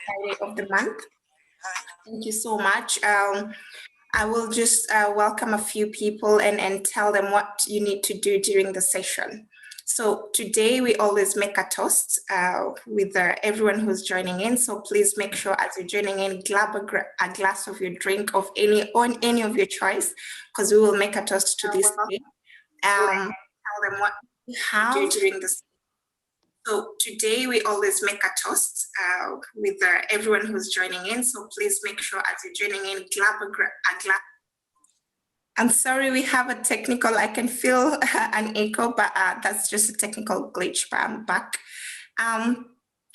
Friday of the month. Thank you so much. I will just welcome a few people and tell them what you need to do during the session. So today we always make a toast with everyone who's joining in. So please make sure as you're joining in, grab a glass of your drink of any of your choice, because we will make a toast to this day. Tell them what you have to do during this. So today we always make a toast with everyone who's joining in. So please make sure as you're joining in, grab a glass. I'm sorry, we have a technical, I can feel an echo, but that's just a technical glitch, but I'm back.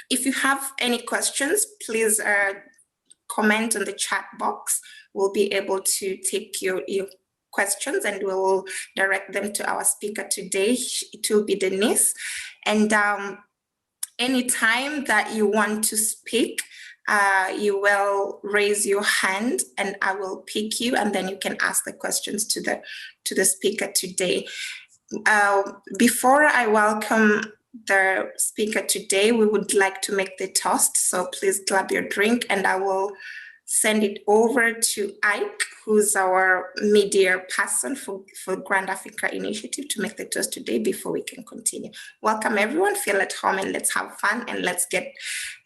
If you have any questions, please comment on the chat box. We'll be able to take your questions and we will direct them to our speaker today. It will be Denise. And anytime that you want to speak, you will raise your hand and I will pick you, and then you can ask the questions to the speaker today. Before I welcome the speaker today, we would like to make the toast. So please grab your drink and I will send it over to Ike, who's our media person for Grand Africa Initiative, to make the toast today before we can continue. Welcome everyone, feel at home and let's have fun and let's get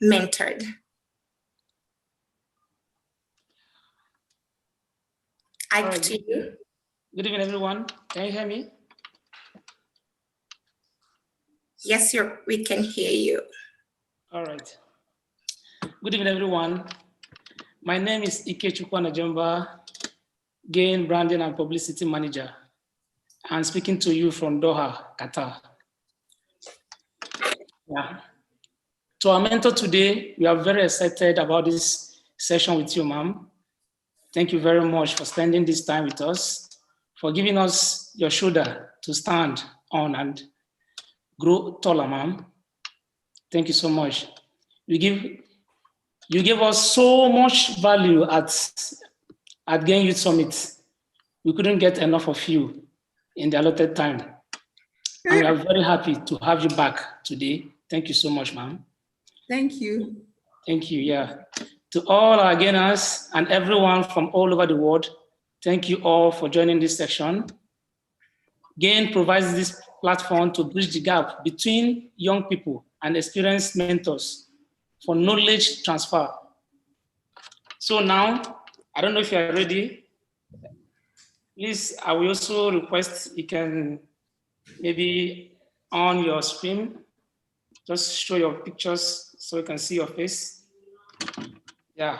mentored. Ike, right, to you. Good evening, everyone. Can you hear me? Yes, we can hear you. All right. Good evening, everyone. My name is Ikechukwu Najamba, Gain Branding and Publicity Manager. I'm speaking to you from Doha, Qatar. Yeah. To our mentor today, we are very excited about this session with you, ma'am. Thank you very much for spending this time with us, for giving us your shoulder to stand on and grow taller, ma'am. Thank you so much. You give us so much value at Gain Youth Summit. We couldn't get enough of you in the allotted time. And we are very happy to have you back today. Thank you so much, ma'am. Thank you. Thank you, yeah. To all our gainers and everyone from all over the world, thank you all for joining this section. GAIN provides this platform to bridge the gap between young people and experienced mentors for knowledge transfer. So now, I don't know if you are ready. Please, I will also request you can maybe on your screen, just show your pictures so we can see your face. Yeah,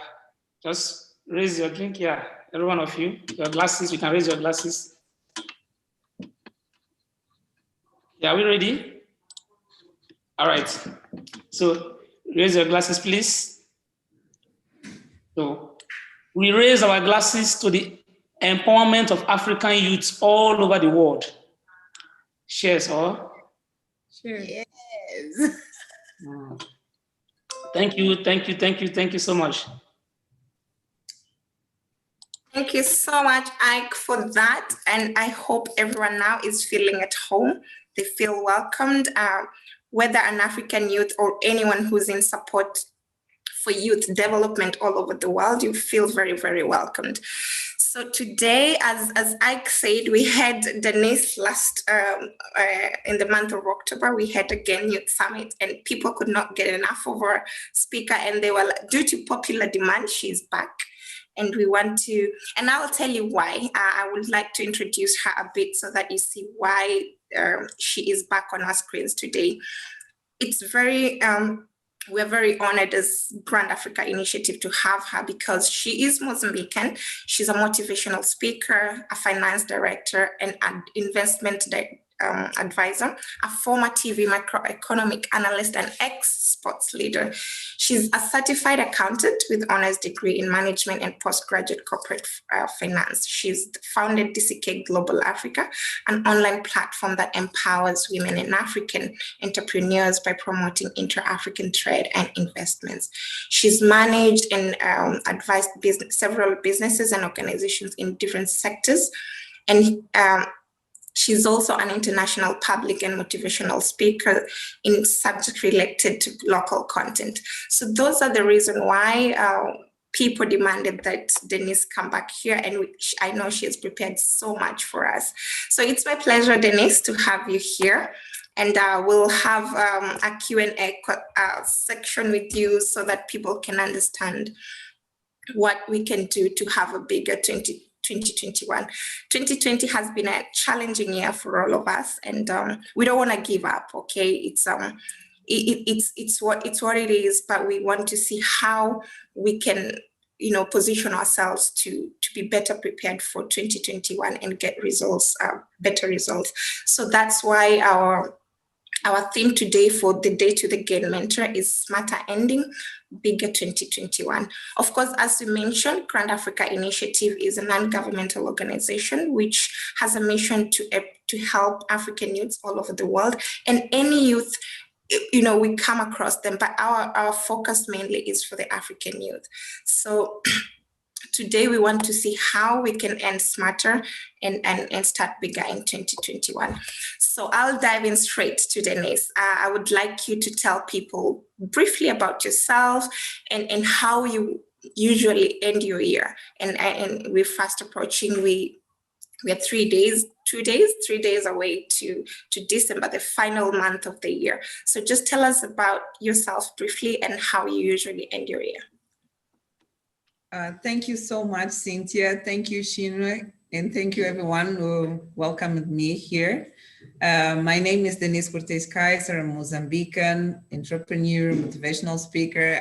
just raise your drink. Yeah, every one of you, your glasses, you can raise your glasses. Yeah, are we ready? All right, so raise your glasses, please. So we raise our glasses to the empowerment of African youths all over the world. Cheers, all. Sure. Yes. Thank you so much. Thank you so much, Ike, for that. And I hope everyone now is feeling at home. They feel welcomed, whether an African youth or anyone who's in support for youth development all over the world, you feel very, very welcomed. So today, as Ike said, we had Denise last, in the month of October, we had a GAIN Youth Summit and people could not get enough of our speaker and they were, due to popular demand, she's back. And we want to, and I'll tell you why. I would like to introduce her a bit so that you see why she is back on our screens today. It's very, we're very honored as Grand Africa Initiative to have her because she is Mozambican. She's a motivational speaker, a finance director, and an investment advisor, a former TV macroeconomic analyst, and ex-sports leader. She's a certified accountant with honors degree in management and postgraduate corporate finance. She's founded DCK Global Africa, an online platform that empowers women and African entrepreneurs by promoting inter-African trade and investments. She's managed and advised several businesses and organizations in different sectors. And She's also an international public and motivational speaker in subjects related to local content. So those are the reasons why people demanded that Denise come back here, and I know she has prepared so much for us. So it's my pleasure, Denise, to have you here. And we'll have a Q&A section with you so that people can understand what we can do to have a bigger 2021. 2020 has been a challenging year for all of us, and we don't want to give up. Okay, it's what it is, but we want to see how we can, position ourselves to be better prepared for 2021 and get results, better results. So that's why our theme today for the Day to the Gain Mentor is Smarter Ending, Bigger 2021. Of course, as you mentioned, Grand Africa Initiative is a non-governmental organization which has a mission to help African youths all over the world, and any youth, we come across them, but our focus mainly is for the African youth. So today we want to see how we can end smarter and start bigger in 2021. So I'll dive in straight to Denise. I would like you to tell people briefly about yourself and how you usually end your year. And we're fast approaching, we are 3 days away to December, the final month of the year. So just tell us about yourself briefly and how you usually end your year. Thank you so much, Cynthia. Thank you, Chinwe, and thank you everyone who welcomed me here. My name is Denise Cortez Kaiser. I'm Mozambican, entrepreneur, motivational speaker.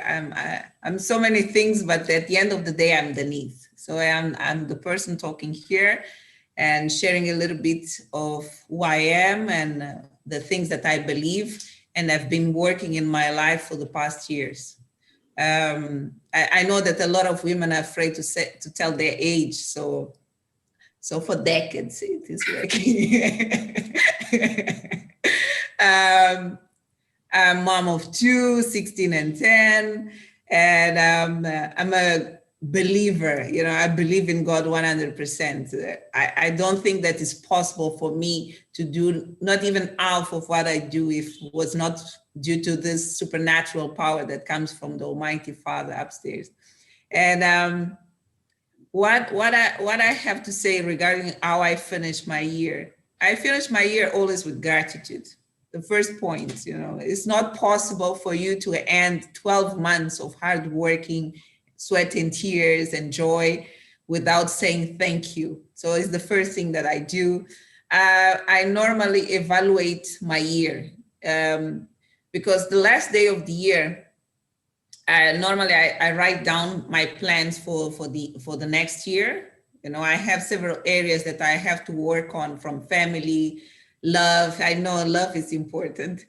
I'm so many things, but at the end of the day, I'm Denise. So I'm the person talking here and sharing a little bit of who I am and the things that I believe and I've been working in my life for the past years. I know that a lot of women are afraid to tell their age, so for decades it is working. I'm mom of 2, 16 and 10, and I'm a believer. I believe in God 100%. I don't think that it's possible for me to do not even half of what I do if it was not due to this supernatural power that comes from the Almighty Father upstairs. And what I have to say regarding how I finish my year, I finish my year always with gratitude. The first point, it's not possible for you to end 12 months of hard working, sweat and tears and joy without saying thank you. So it's the first thing that I do. I normally evaluate my year because the last day of the year, normally I write down my plans for the next year. I have several areas that I have to work on, from family, love. I know love is important,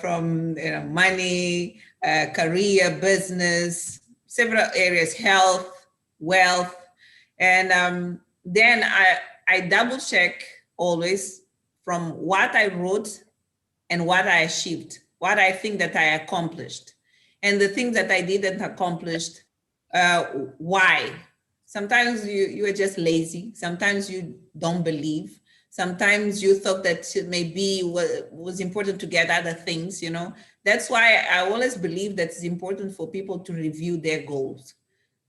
from money, career, business, several areas, health, wealth. And then I double check always from what I wrote and what I achieved, what I think that I accomplished, and the things that I didn't accomplish, why. Sometimes you are just lazy. Sometimes you don't believe. Sometimes you thought that maybe was important to get other things, That's why I always believe that it's important for people to review their goals.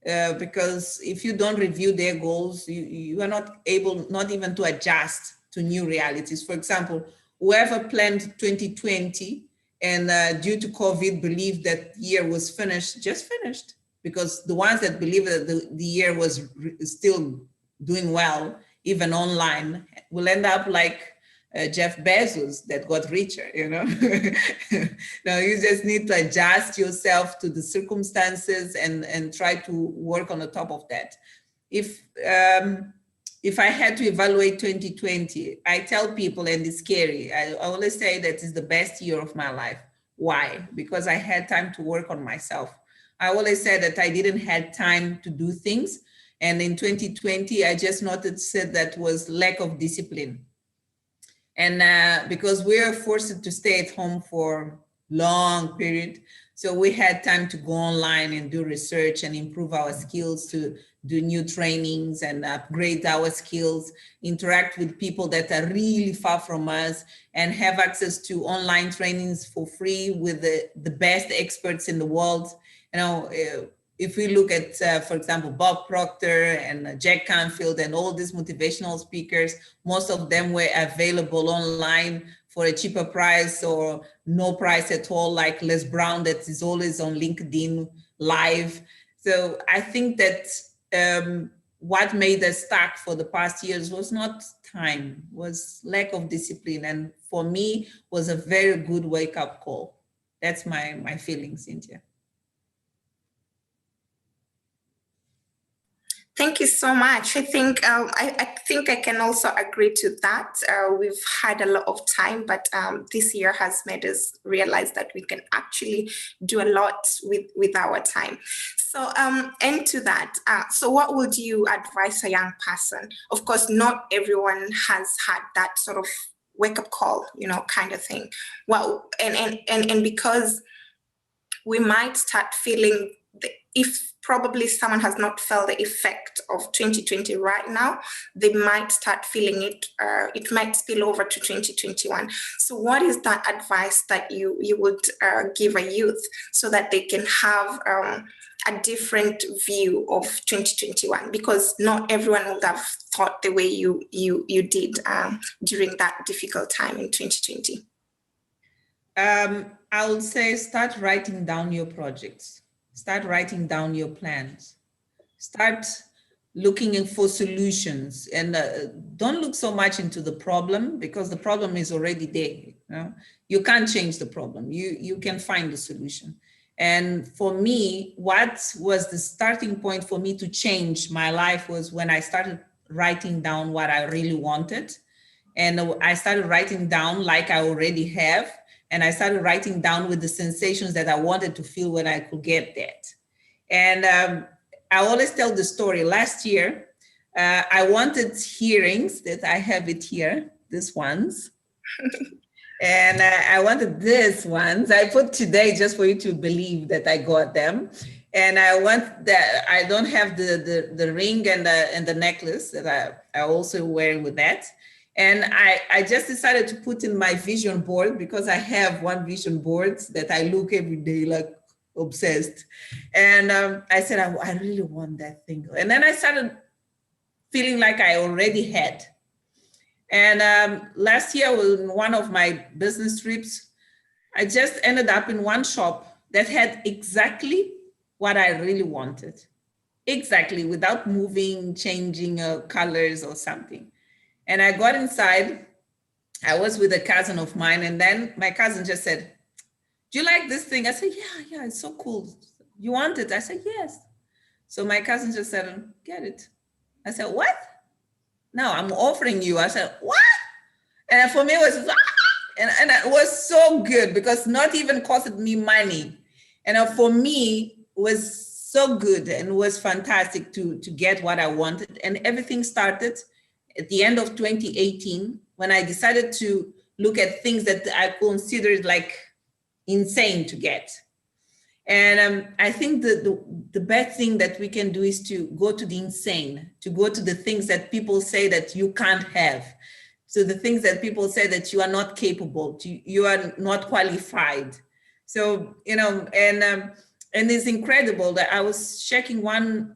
Because if you don't review their goals, you are not able, not even to adjust to new realities. For example, whoever planned 2020 and due to COVID believed that the year was finished, just finished. Because the ones that believe that the year was still doing well, even online, will end up like Jeff Bezos that got richer, Now you just need to adjust yourself to the circumstances and try to work on the top of that. If I had to evaluate 2020, I tell people, and it's scary, I always say that it's the best year of my life. Why? Because I had time to work on myself. I always said that I didn't have time to do things. And in 2020, I just noticed that was lack of discipline. And because we are forced to stay at home for long period, So we had time to go online and do research and improve our skills, to do new trainings and upgrade our skills, interact with people that are really far from us, and have access to online trainings for free with the best experts in the world. You know, if we look at, for example, Bob Proctor and Jack Canfield and all these motivational speakers, most of them were available online for a cheaper price or no price at all, like Les Brown that is always on LinkedIn Live. So I think that what made us stuck for the past years was not time, was lack of discipline. And for me, was a very good wake-up call. That's my feeling, Cynthia. Thank you so much. I think I can also agree to that. We've had a lot of time, but this year has made us realize that we can actually do a lot with our time. So, and to that, so what would you advise a young person? Of course, not everyone has had that sort of wake-up call, you know, kind of thing. Well, and because we might start feeling if probably someone has not felt the effect of 2020 right now, they might start feeling it. It might spill over to 2021. So what is that advice that you would give a youth so that they can have a different view of 2021? Because not everyone would have thought the way you did during that difficult time in 2020. I would say start writing down your projects. Start writing down your plans. Start looking for solutions, and don't look so much into the problem, because the problem is already there. You know? You can't change the problem. You can find the solution. And for me, what was the starting point for me to change my life was when I started writing down what I really wanted. And I started writing down like I already have. And I started writing down with the sensations that I wanted to feel when I could get that. And I always tell the story. Last year, I wanted earrings that I have it here, these ones. And I wanted these ones. I put today just for you to believe that I got them. And I want that. I don't have the ring and the necklace that I also wearing with that. And I just decided to put in my vision board, because I have one vision board that I look every day like obsessed. And I said, I really want that thing. And then I started feeling like I already had. And last year, on one of my business trips, I just ended up in one shop that had exactly what I really wanted. Exactly, without moving, changing colors or something. And I got inside. I was with a cousin of mine, and then my cousin just said, "Do you like this thing?" I said, yeah, it's so cool. You want it? I said, yes. So my cousin just said, "Get it." I said, "What?" "No, I'm offering you." I said, "What?" And for me, it was, and it was so good, because not even costed me money. And for me, it was so good and was fantastic to get what I wanted. And everything started at the end of 2018, when I decided to look at things that I considered like insane to get. And I think the best thing that we can do is to go to the insane, to go to the things that people say that you can't have. So the things that people say that you are not capable, you are not qualified. So, you know, and it's incredible that I was checking one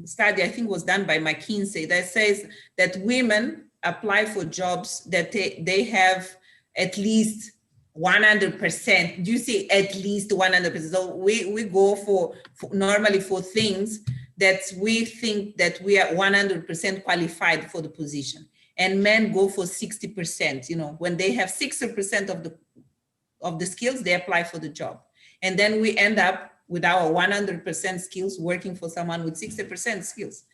study, I think was done by McKinsey, that says that women apply for jobs that they have at least 100%. Do you see at least 100%? So we go for normally for things that we think that we are 100% qualified for the position. And men go for 60%, you know, when they have 60% of the skills, they apply for the job. And then we end up with our 100% skills working for someone with 60% skills.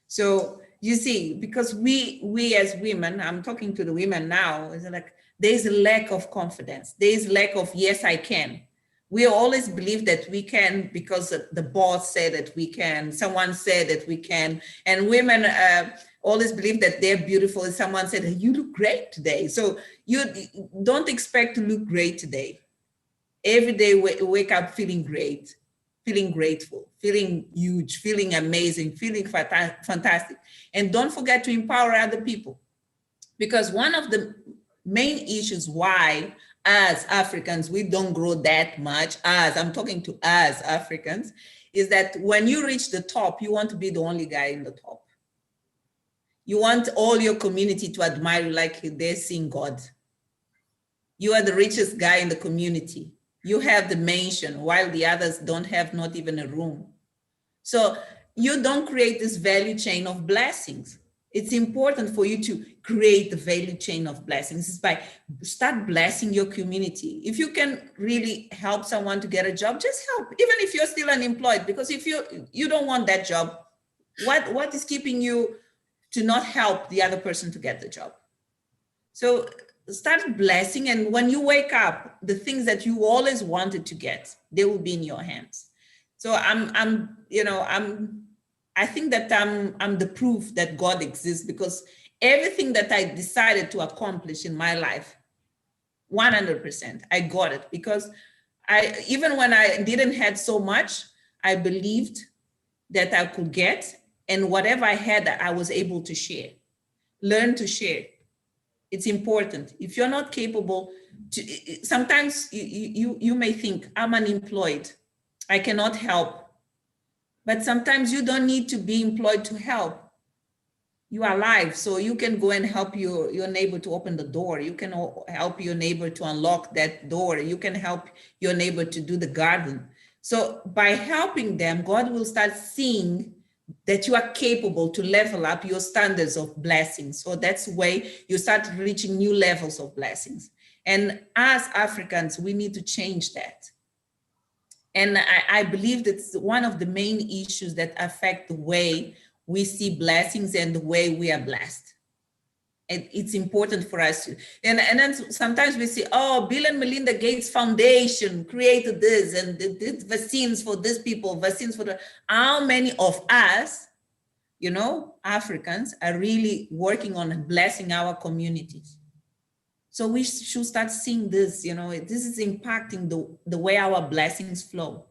So you see, because we as women, I'm talking to the women now, is like there's a lack of confidence. There's lack of, yes, I can. We always believe that we can because the boss said that we can, someone said that we can. And women always believe that they're beautiful. And someone said, you look great today. So you don't expect to look great today. Every day wake up feeling great, feeling grateful, feeling huge, feeling amazing, feeling fantastic. And don't forget to empower other people. Because one of the main issues why as Africans, we don't grow that much, I'm talking to us Africans, is that when you reach the top, you want to be the only guy in the top. You want all your community to admire you like they're seeing God. You are the richest guy in the community. You have the mansion while the others don't have not even a room. So you don't create this value chain of blessings. It's important for you to create the value chain of blessings. It's by start blessing your community. If you can really help someone to get a job, just help, even if you're still unemployed, because if you don't want that job, what is keeping you to not help the other person to get the job? So start blessing, and when you wake up, the things that you always wanted to get, they will be in your hands. So I think that I'm the proof that God exists, because everything that I decided to accomplish in my life, 100%, I got it, because even when I didn't have so much, I believed that I could get, and whatever I had, I was able to share. Learn to share. It's important. If you're not capable to, sometimes you may think, I'm unemployed, I cannot help. But sometimes you don't need to be employed to help. You are alive, so you can go and help your neighbor to open the door. You can help your neighbor to unlock that door. You can help your neighbor to do the garden. So by helping them, God will start seeing that you are capable to level up your standards of blessings. So that's the way you start reaching new levels of blessings. And as Africans, we need to change that. And I believe that's one of the main issues that affect the way we see blessings and the way we are blessed. And it's important for us to, and then sometimes we see, oh, Bill and Melinda Gates Foundation created this and did vaccines for these people, vaccines for the, how many of us, Africans are really working on blessing our communities? So we should start seeing this, this is impacting the way our blessings flow.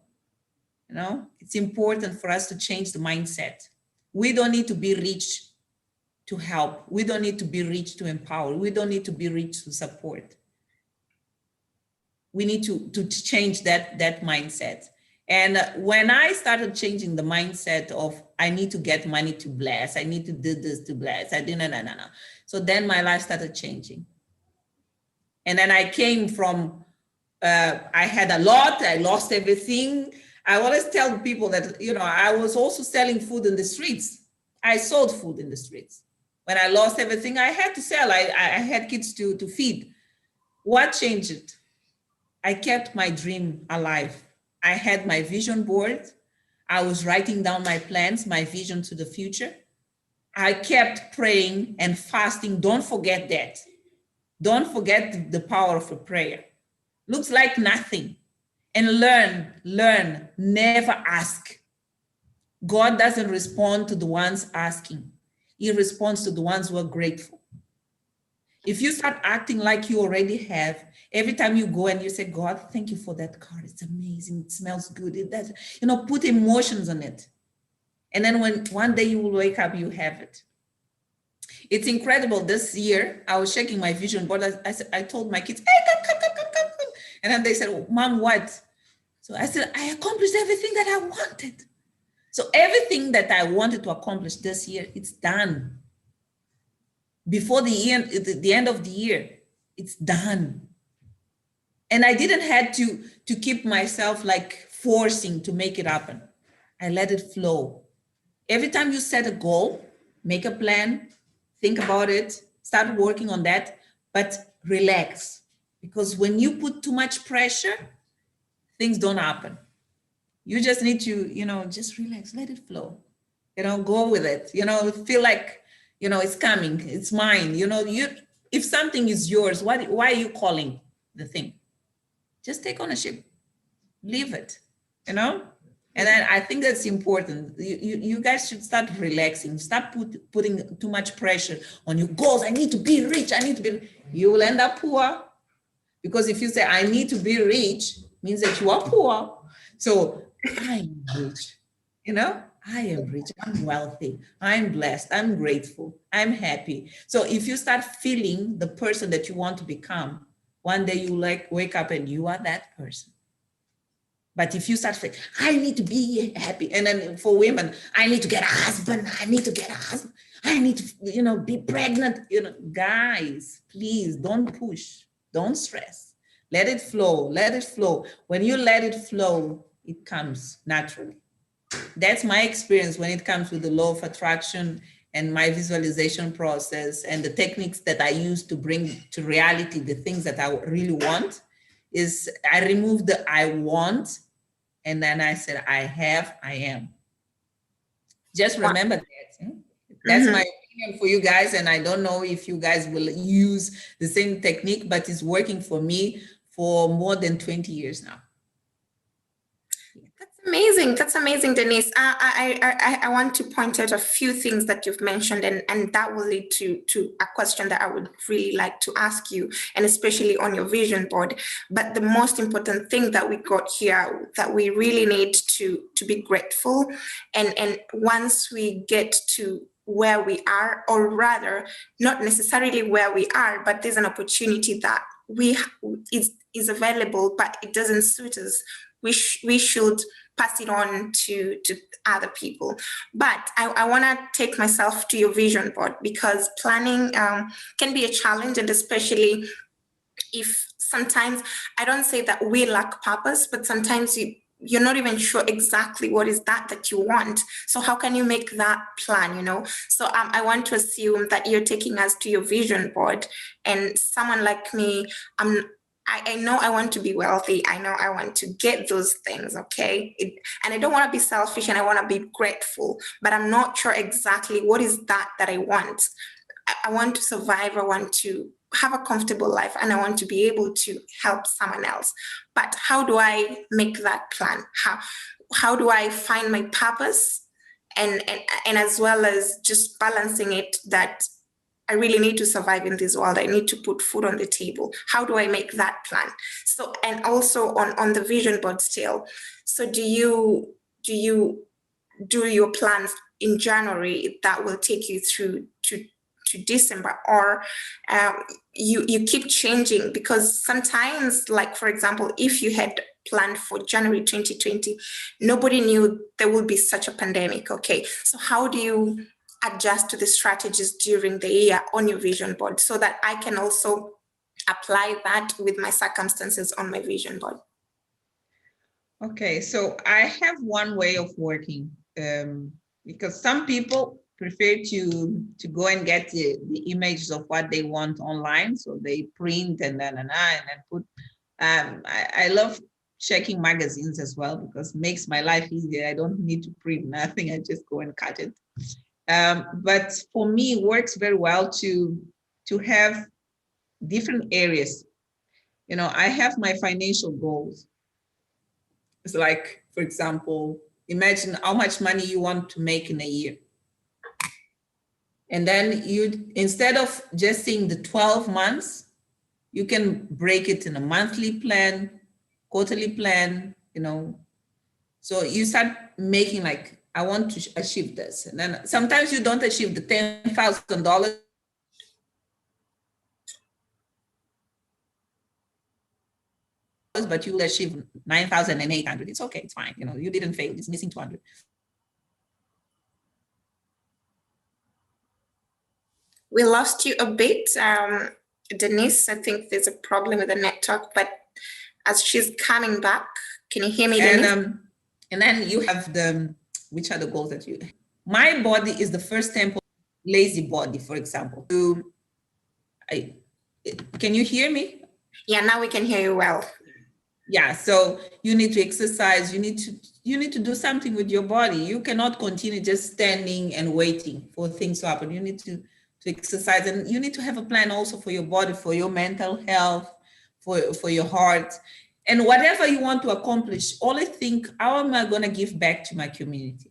It's important for us to change the mindset. We don't need to be rich to help. We don't need to be rich to empower. We don't need to be rich to support. We need to change that mindset. And when I started changing the mindset of, I need to get money to bless, I need to do this to bless, no. So then my life started changing. And then I came from, I had a lot, I lost everything. I always tell people that, I was also selling food in the streets. I sold food in the streets. When I lost everything, I had to sell. I had kids to feed. What changed it? I kept my dream alive. I had my vision board. I was writing down my plans, my vision to the future. I kept praying and fasting. Don't forget that. Don't forget the power of a prayer. Looks like nothing. And learn, never ask. God doesn't respond to the ones asking. He responds to the ones who are grateful. If you start acting like you already have, every time you go and you say, God, thank you for that card. It's amazing. It smells good. It does, put emotions on it. And then when one day you will wake up, you have it. It's incredible. This year, I was checking my vision board. I told my kids, hey, come. And then they said, oh, Mom, what? So I said, I accomplished everything that I wanted. So everything that I wanted to accomplish this year, it's done. Before the end of the year, it's done. And I didn't have to keep myself like forcing to make it happen. I let it flow. Every time you set a goal, make a plan, think about it, start working on that, but relax. Because when you put too much pressure, things don't happen. You just need to, just relax, let it flow, go with it, feel like, it's coming, it's mine. If something is yours, why are you calling the thing? Just take ownership, leave it, And then I think that's important. You guys should start relaxing, stop putting too much pressure on your goals. I need to be rich, you will end up poor. Because if you say, I need to be rich, means that you are poor. So I am rich, you know, I am rich, I'm wealthy, I'm blessed, I'm grateful, I'm happy. So if you start feeling the person that you want to become, one day you like wake up and you are that person. But if you start saying, I need to be happy, and then for women, I need to get a husband, I need to get a husband, I need to, be pregnant, guys, please don't push, don't stress. Let it flow, let it flow. When you let it flow, it comes naturally. That's my experience when it comes with the law of attraction and my visualization process and the techniques that I use to bring to reality the things that I really want. Is I remove the I want, and then I said, I have, I am. Just remember that. That's my opinion for you guys. And I don't know if you guys will use the same technique, but it's working for me for more than 20 years now. Amazing. That's amazing, Denise. I want to point out a few things that you've mentioned, and that will lead to a question that I would really like to ask you, and especially on your vision board. But the most important thing that we got here, that we really need to be grateful. And once we get to where we are, or rather, not necessarily where we are, but there's an opportunity that is available, but it doesn't suit us. We should pass it on to other people. But I want to take myself to your vision board, because planning can be a challenge, and especially if sometimes, I don't say that we lack purpose, but sometimes you're not even sure exactly what is that you want. So how can you make that plan, So I want to assume that you're taking us to your vision board, and someone like me, I know I want to be wealthy. I know I want to get those things, okay? And I don't want to be selfish, and I want to be grateful, but I'm not sure exactly what is that I want. I want to survive. I want to have a comfortable life, and I want to be able to help someone else. But how do I make that plan? How do I find my purpose? And as well as just balancing it, that I really need to survive in this world. I need to put food on the table. How do I make that plan? So, and also on the vision board still. So do you do your plans in January that will take you through to December, or you keep changing? Because sometimes, like for example, if you had planned for January 2020, nobody knew there would be such a pandemic. Okay, so how do you adjust to the strategies during the year on your vision board, so that I can also apply that with my circumstances on my vision board? Okay, so I have one way of working, because some people prefer to go and get the images of what they want online, so they print and then put. I love checking magazines as well, because it makes my life easier. I don't need to print nothing. I just go and cut it. But for me, it works very well to have different areas. I have my financial goals. It's like, for example, imagine how much money you want to make in a year. And then instead of just seeing the 12 months, you can break it in a monthly plan, quarterly plan, So you start making like, I want to achieve this. And then sometimes you don't achieve the $10,000, but you will achieve 9,800. It's okay, it's fine. You didn't fail, it's missing 200. We lost you a bit. Denise, I think there's a problem with the network, but as she's coming back, can you hear me, Denise? And then you have which are the goals that you, my body is the first temple, lazy body, for example. Can you hear me? Yeah, now we can hear you well. Yeah, so you need to exercise, you need to do something with your body. You cannot continue just standing and waiting for things to happen. You need to exercise, and you need to have a plan also for your body, for your mental health, for your heart. And whatever you want to accomplish, always think, how am I going to give back to my community?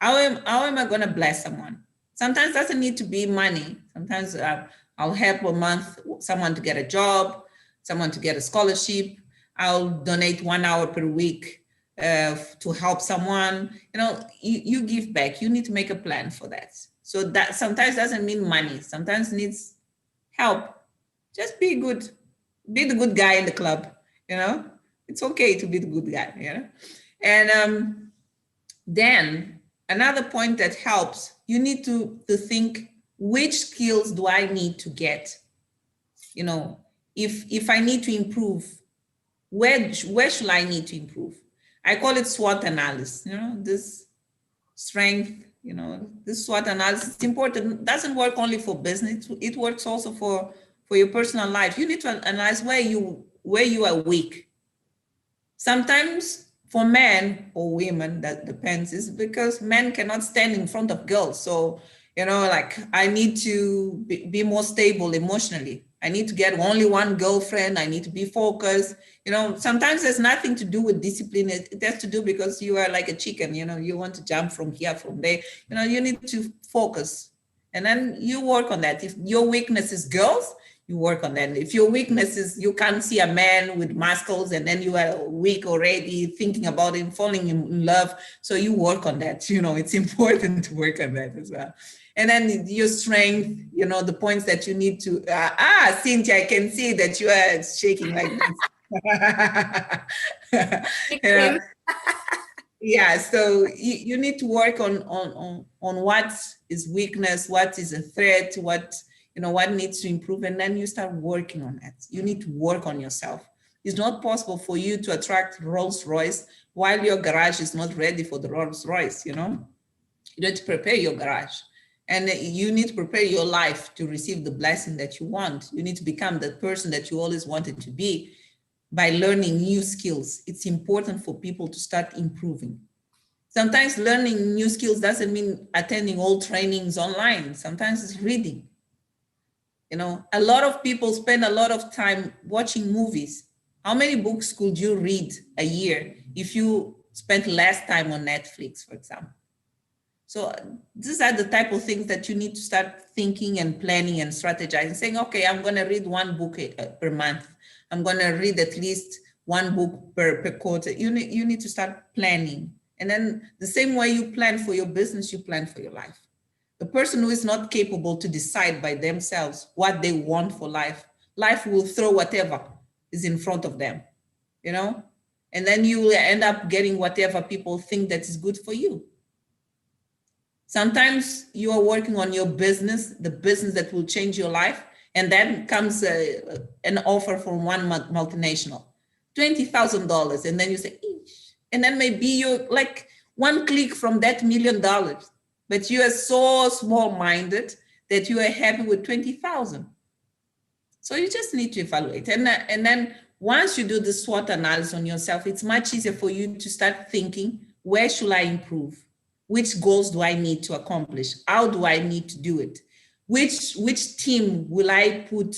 How am I going to bless someone? Sometimes it doesn't need to be money. Sometimes I'll help a month someone to get a job, someone to get a scholarship, I'll donate 1 hour per week to help someone. You know, you give back. You need to make a plan for that. So that sometimes doesn't mean money. Sometimes needs help. Just be good. Be the good guy in the club. You know, it's okay to be the good guy. You know, and then another point that helps. You need to think, which skills do I need to get? You know, if I need to improve, where should I need to improve? I call it SWOT analysis. You know, this strength, you know, this SWOT analysis is important. It doesn't work only for business. It works also for your personal life. You need to analyze where you are weak. Sometimes for men or women, that depends, is because men cannot stand in front of girls. So, you know, like I need to be more stable emotionally. I need to get only one girlfriend. I need to be focused. You know, sometimes there's nothing to do with discipline. It has to do because you are like a chicken, you know, you want to jump from here, from there. You know, you need to focus. And then you work on that. If your weakness is girls, you work on that. If your weakness is you can't see a man with muscles and then you are weak already thinking about him, falling in love. So you work on that. You know, it's important to work on that as well. And then your strength, you know, the points that you need to, Cynthia, I can see that you are shaking like this. Yeah, so you need to work on what is weakness, what is a threat, what needs to improve, and then you start working on that. You need to work on yourself. It's not possible for you to attract Rolls Royce while your garage is not ready for the Rolls Royce, you know? You need to prepare your garage. And you need to prepare your life to receive the blessing that you want. You need to become the person that you always wanted to be by learning new skills. It's important for people to start improving. Sometimes learning new skills doesn't mean attending all trainings online. Sometimes it's reading. You know, a lot of people spend a lot of time watching movies. How many books could you read a year if you spent less time on Netflix, for example? So these are the type of things that you need to start thinking and planning and strategizing, saying, okay, I'm going to read one book per month. I'm going to read at least one book per quarter. You need to start planning. And then the same way you plan for your business, you plan for your life. The person who is not capable to decide by themselves what they want for life, life will throw whatever is in front of them, you know? And then you will end up getting whatever people think that is good for you. Sometimes you are working on your business, the business that will change your life, and then comes an offer from one multinational, $20,000, and then you say, eesh. And then maybe you're like one click from that $1 million, but you are so small-minded that you are happy with 20,000. So you just need to evaluate. And then once you do the SWOT analysis on yourself, it's much easier for you to start thinking, where should I improve? Which goals do I need to accomplish? How do I need to do it? Which team will I put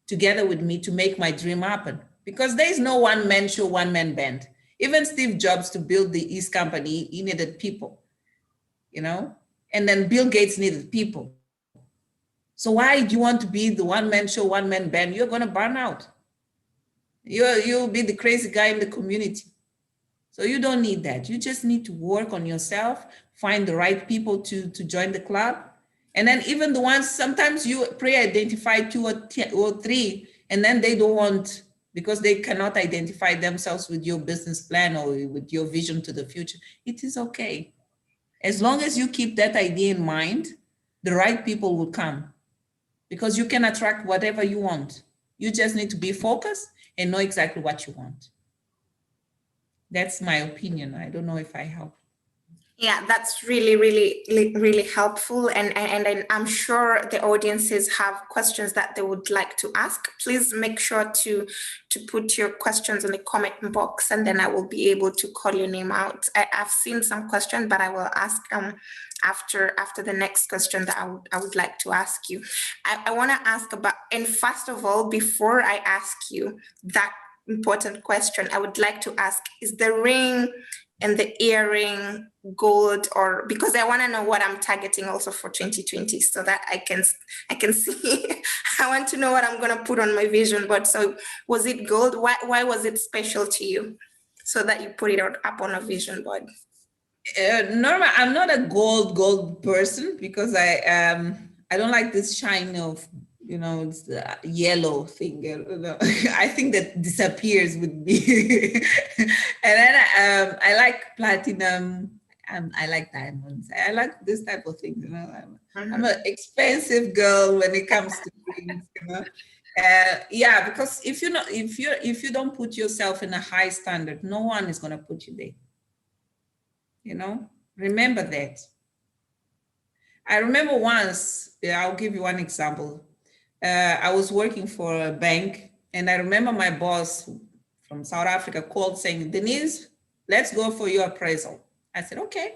together with me to make my dream happen? Because there is no one-man show, one-man band. Even Steve Jobs, to build the East Company, he needed people, you know? And then Bill Gates needed people. So why do you want to be the one-man show, one-man band? You're going to burn out. You'll be the crazy guy in the community. So you don't need that. You just need to work on yourself, find the right people to join the club. And then even the ones, sometimes you pre-identify 2 or 3, and then they don't want, because they cannot identify themselves with your business plan or with your vision to the future. It is okay. As long as you keep that idea in mind, the right people will come, because you can attract whatever you want. You just need to be focused and know exactly what you want. That's my opinion. I don't know if I help. Yeah, that's really, really, really helpful. And I'm sure the audiences have questions that they would like to ask. Please make sure to put your questions in the comment box, and then I will be able to call your name out. I've seen some questions, but I will ask after the next question that I would like to ask you. I want to ask about, and first of all, before I ask you that important question, I would like to ask, is the ring and the earring gold, or because I want to know what I'm targeting also for 2020 so that I can see. I want to know what I'm going to put on my vision board. So was it gold? Why was it special to you so that you put it up on a vision board? Norma, I'm not a gold person because I don't like this shine of, it's the yellow thing. I think that disappears with me. And then I like platinum. I like diamonds. I like this type of thing. I'm an expensive girl when it comes to things. Yeah, because if you don't put yourself in a high standard, no one is going to put you there. Remember that. I remember once, I'll give you one example. I was working for a bank, and I remember my boss from South Africa called saying, Denise, let's go for your appraisal. I said, okay.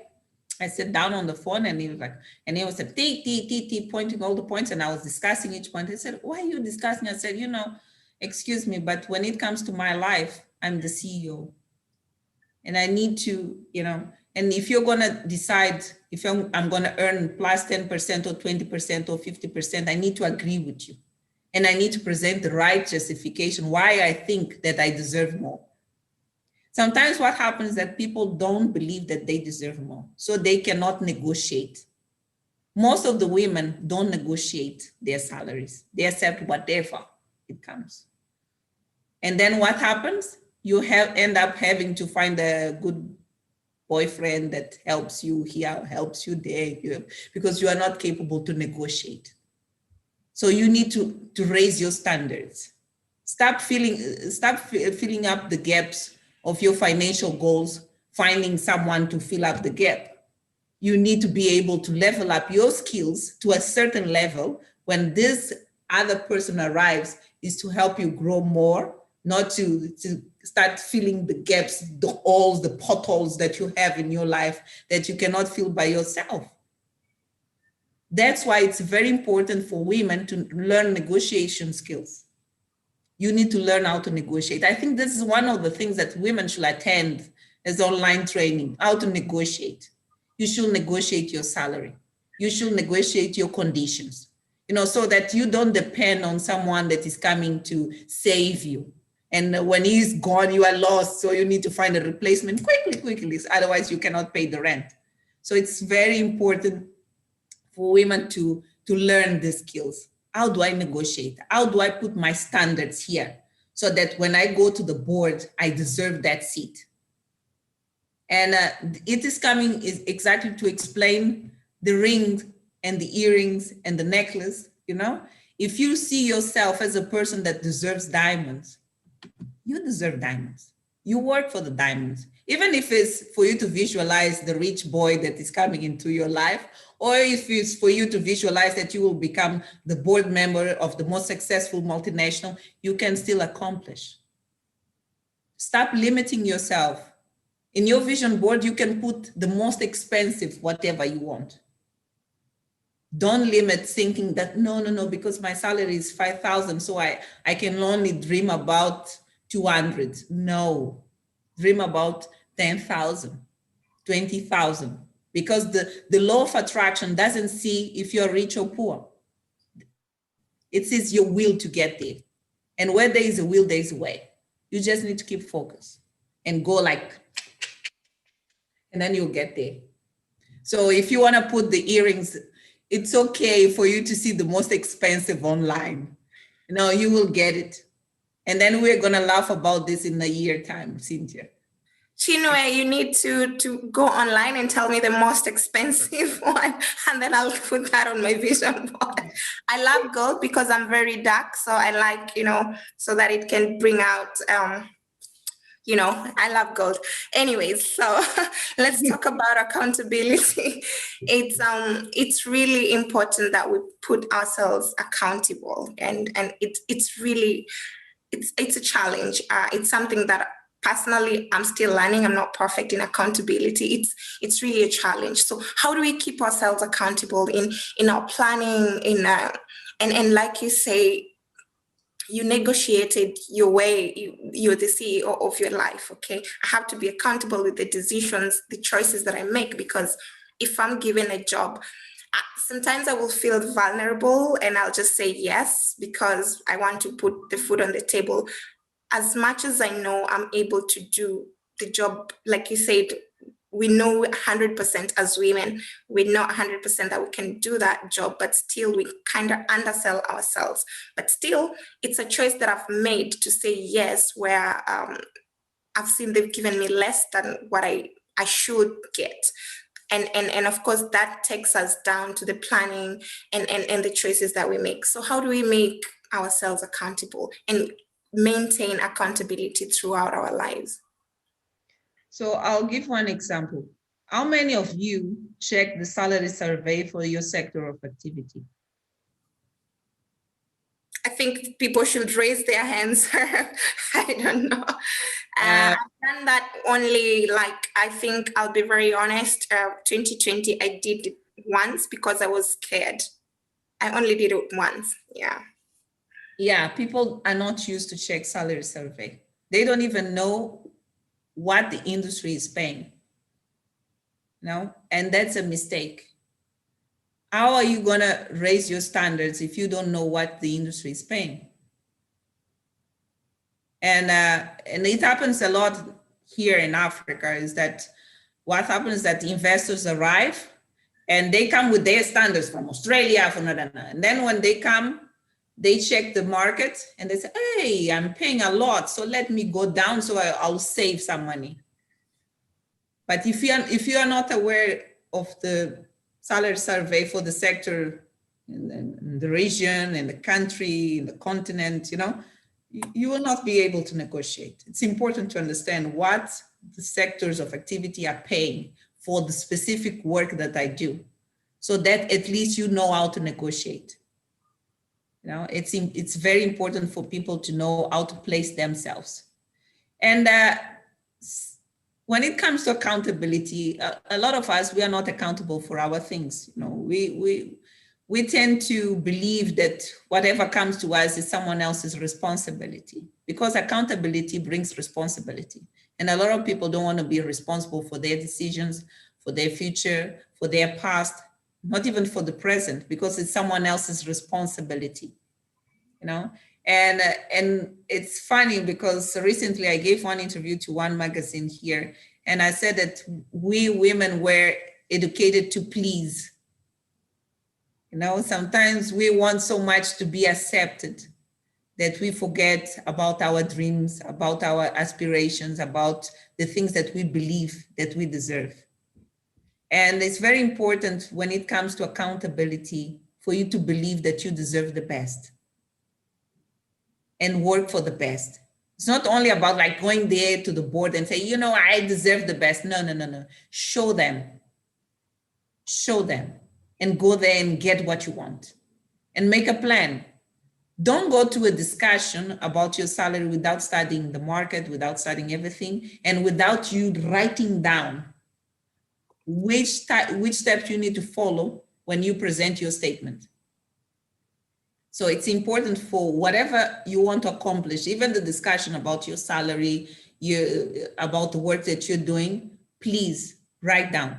I sat down on the phone, and he was like, T, pointing all the points, and I was discussing each point. He said, why are you discussing? I said, excuse me, but when it comes to my life, I'm the CEO. And I need to, and if you're going to decide if I'm going to earn plus 10% or 20% or 50%, I need to agree with you. And I need to present the right justification why I think that I deserve more. Sometimes what happens is that people don't believe that they deserve more, so they cannot negotiate. Most of the women don't negotiate their salaries. They accept whatever it comes. And then what happens? You end up having to find a good boyfriend that helps you here, helps you there, because you are not capable to negotiate. So you need to raise your standards. Stop filling up the gaps of your financial goals, finding someone to fill up the gap. You need to be able to level up your skills to a certain level when this other person arrives, is to help you grow more, not to start filling the gaps, the holes, the potholes that you have in your life that you cannot fill by yourself. That's why it's very important for women to learn negotiation skills. You need to learn how to negotiate. I think this is one of the things that women should attend as online training, how to negotiate. You should negotiate your salary. You should negotiate your conditions, so that you don't depend on someone that is coming to save you. And when he's gone, you are lost. So you need to find a replacement quickly. Otherwise, you cannot pay the rent. So it's very important for women to learn these skills. How do I negotiate? How do I put my standards here so that when I go to the board, I deserve that seat? And it is coming exactly to explain the ring and the earrings and the necklace. If you see yourself as a person that deserves diamonds, you deserve diamonds. You work for the diamonds. Even if it's for you to visualize the rich boy that is coming into your life, or if it's for you to visualize that you will become the board member of the most successful multinational, you can still accomplish. Stop limiting yourself. In your vision board, you can put the most expensive, whatever you want. Don't limit thinking that, no, because my salary is 5,000, so I can only dream about 200. No, dream about 10,000, 20,000, because the law of attraction doesn't see if you're rich or poor. It sees your will to get there. And where there is a will, there is a way. You just need to keep focus and go and then you'll get there. So if you want to put the earrings, it's okay for you to see the most expensive online. You will get it. And then we're going to laugh about this in a year time, Cynthia. Chinwe, you need to go online and tell me the most expensive one, and then I'll put that on my vision board. I love gold because I'm very dark, so I like, so that it can bring out, I love gold. Anyways, so let's talk about accountability. It's really important that we put ourselves accountable, and it's really, it's a challenge. It's something that personally I'm still learning. I'm not perfect in accountability. It's really a challenge. So how do we keep ourselves accountable in our planning, and like you say, you negotiated your way, you're the CEO of your life, okay? I have to be accountable with the decisions, the choices that I make, because if I'm given a job, sometimes I will feel vulnerable and I'll just say yes because I want to put the food on the table. As much as I know I'm able to do the job, like you said, we know 100% as women, we know 100% that we can do that job, but still we kind of undersell ourselves. But still, it's a choice that I've made to say yes, where I've seen they've given me less than what I should get. And of course, that takes us down to the planning and the choices that we make. So how do we make ourselves accountable and maintain accountability throughout our lives? So I'll give one example. How many of you check the salary survey for your sector of activity? I think people should raise their hands. I don't know. I've done that only, like, I think I'll be very honest, 2020, I did it once because I was scared. I only did it once, yeah. Yeah, people are not used to check salary survey. They don't even know what the industry is paying. No, and that's a mistake. How are you gonna raise your standards if you don't know what the industry is paying? And it happens a lot here in Africa, is that what happens is that the investors arrive and they come with their standards from Australia, and then when they come, they check the market and they say, hey, I'm paying a lot, so let me go down so I'll save some money. But if you are not aware of the salary survey for the sector in the region, in the country, in the continent, you will not be able to negotiate. It's important to understand what the sectors of activity are paying for the specific work that I do, so that at least you know how to negotiate. It's very important for people to know how to place themselves. And when it comes to accountability, a lot of us, we are not accountable for our things. We tend to believe that whatever comes to us is someone else's responsibility, because accountability brings responsibility. And a lot of people don't want to be responsible for their decisions, for their future, for their past, not even for the present, because it's someone else's responsibility, And it's funny because recently I gave one interview to one magazine here, and I said that we women were educated to please. Sometimes we want so much to be accepted that we forget about our dreams, about our aspirations, about the things that we believe that we deserve. And it's very important when it comes to accountability for you to believe that you deserve the best and work for the best. It's not only about like going there to the board and say, I deserve the best. No. Show them and go there and get what you want and make a plan. Don't go to a discussion about your salary without studying the market, without studying everything, and without you writing down which steps you need to follow when you present your statement. So it's important for whatever you want to accomplish, even the discussion about your salary, about the work that you're doing, please write down.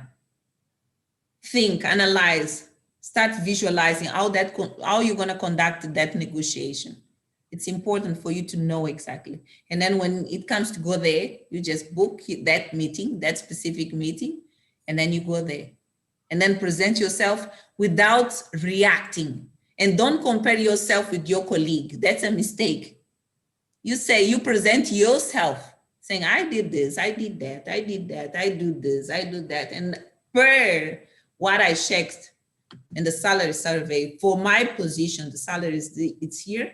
Think, analyze, start visualizing how you're going to conduct that negotiation. It's important for you to know exactly. And then when it comes to go there, you just book that meeting, that specific meeting, and then you go there. And then present yourself without reacting. And don't compare yourself with your colleague. That's a mistake. You present yourself saying, I did this, I did that, I did that, I do this, I do that. And per what I checked in the salary survey, for my position, the salary it's here.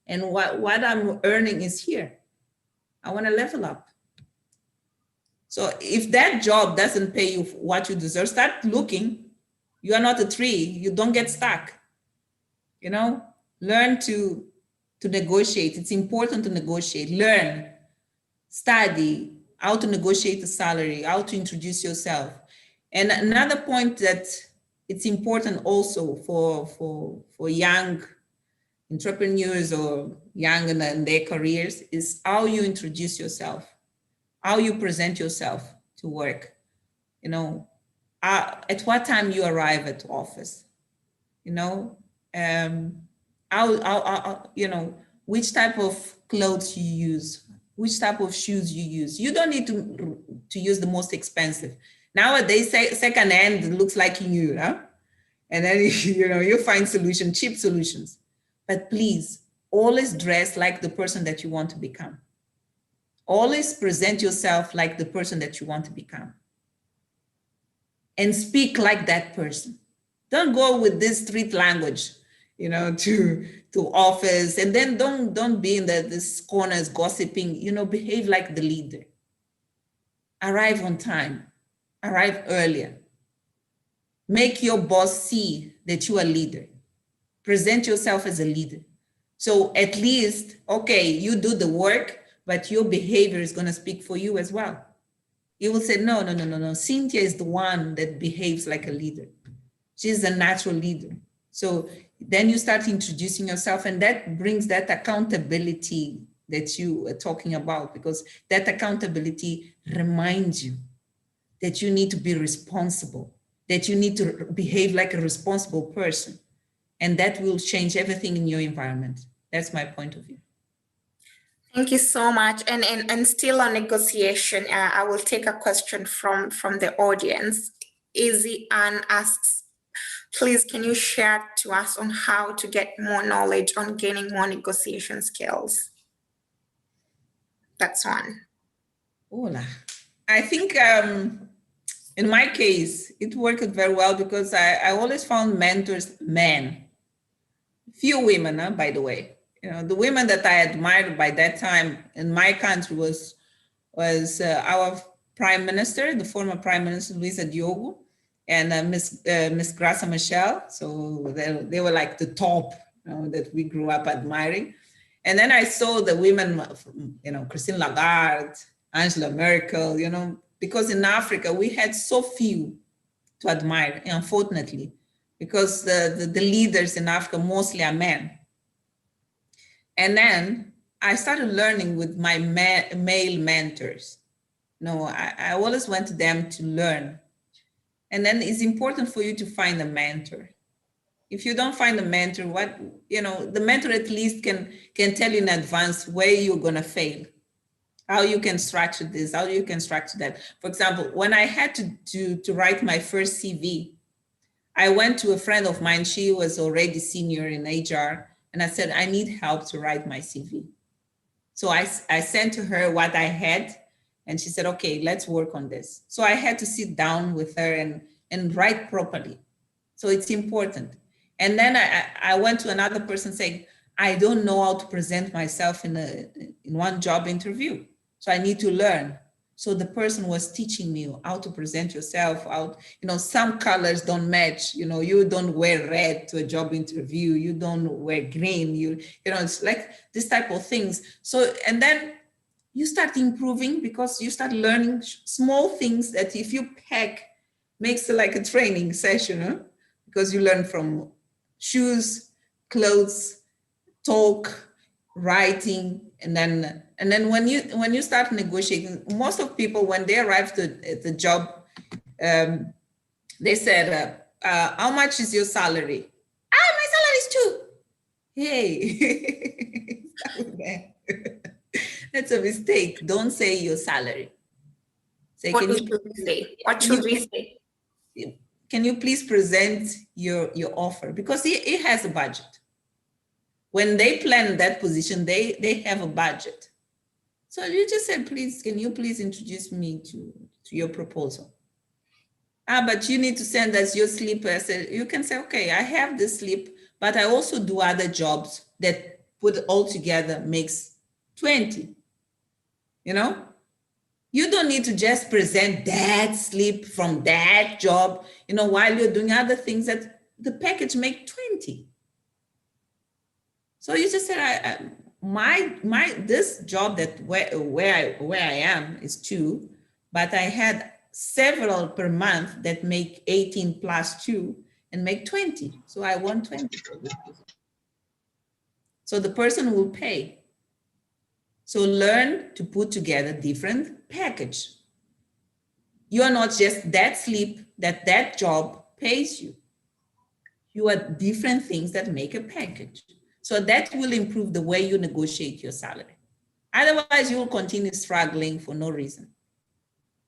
And what I'm earning is here. I want to level up. So if that job doesn't pay you what you deserve, start looking. You are not a tree. You don't get stuck. Learn to negotiate. It's important to negotiate. Learn, study how to negotiate the salary, how to introduce yourself. And another point that it's important also for young entrepreneurs or young in their careers is how you introduce yourself, how you present yourself to work. You know, at what time you arrive at office, you know, you know, which type of clothes you use, which type of shoes you use. You don't need to use the most expensive. Nowadays, second hand looks like new, huh? And then, you know, you find solutions, cheap solutions. But please, always dress like the person that you want to become. Always present yourself like the person that you want to become. And speak like that person. Don't go with this street language, you know, to office, and then don't be in this corners gossiping. You know, behave like the leader. Arrive on time. Arrive earlier. Make your boss see that you are a leader. Present yourself as a leader. So at least, okay, you do the work, but your behavior is going to speak for you as well. You will say, no. Cynthia is the one that behaves like a leader. She's a natural leader. So then you start introducing yourself, and that brings that accountability that you are talking about, because that accountability reminds you that you need to be responsible, that you need to behave like a responsible person. And that will change everything in your environment. That's my point of view. Thank you so much. And still on negotiation, I will take a question from the audience. Izzy Ann asks, please, can you share to us on how to get more knowledge on gaining more negotiation skills? That's one. Hola. I think in my case, it worked very well because I always found mentors, men, few women, by the way. You know, the women that I admired by that time in my country was our Prime Minister, the former Prime Minister, Luisa Diogo, and Miss Graça Machel. So they were like the top, you know, that we grew up admiring. And then I saw the women, you know, Christine Lagarde, Angela Merkel, you know, because in Africa, we had so few to admire, unfortunately, because the leaders in Africa mostly are men. And then I started learning with my male mentors. No, I always went to them to learn. And then it's important for you to find a mentor. If you don't find a mentor, the mentor at least can tell you in advance where you're gonna fail, how you can structure this, how you can structure that. For example, when I had to write my first CV, I went to a friend of mine. She was already senior in HR. And I said, I need help to write my CV. So I sent to her what I had, and she said, okay, let's work on this. So I had to sit down with her and write properly. So it's important. And then I went to another person saying, I don't know how to present myself in one job interview. So I need to learn. So the person was teaching me how to present yourself, how, you know, some colors don't match, you know, you don't wear red to a job interview, you don't wear green, you know, it's like this type of things. So, and then you start improving because you start learning small things that if you pack, makes it like a training session, huh? Because you learn from shoes, clothes, talk, writing, and then when you start negotiating, most of people, when they arrived at the job, they said, how much is your salary? My salary is 2. Hey, that's a mistake. Don't say your salary. Say, What should we say? Can you please present your offer? Because it has a budget. When they plan that position, they have a budget. So you just said, please, can you please introduce me to your proposal? But you need to send us your slip. I said, you can say, okay, I have this slip, but I also do other jobs that put all together makes 20. You know, you don't need to just present that slip from that job, you know, while you're doing other things that the package make 20. So you just said, this job that where I am is 2, but I had several per month that make 18 plus 2 and make 20. So I want 20. So the person will pay. So learn to put together different package. You are not just that slip that job pays you. You are different things that make a package. So that will improve the way you negotiate your salary. Otherwise, you will continue struggling for no reason.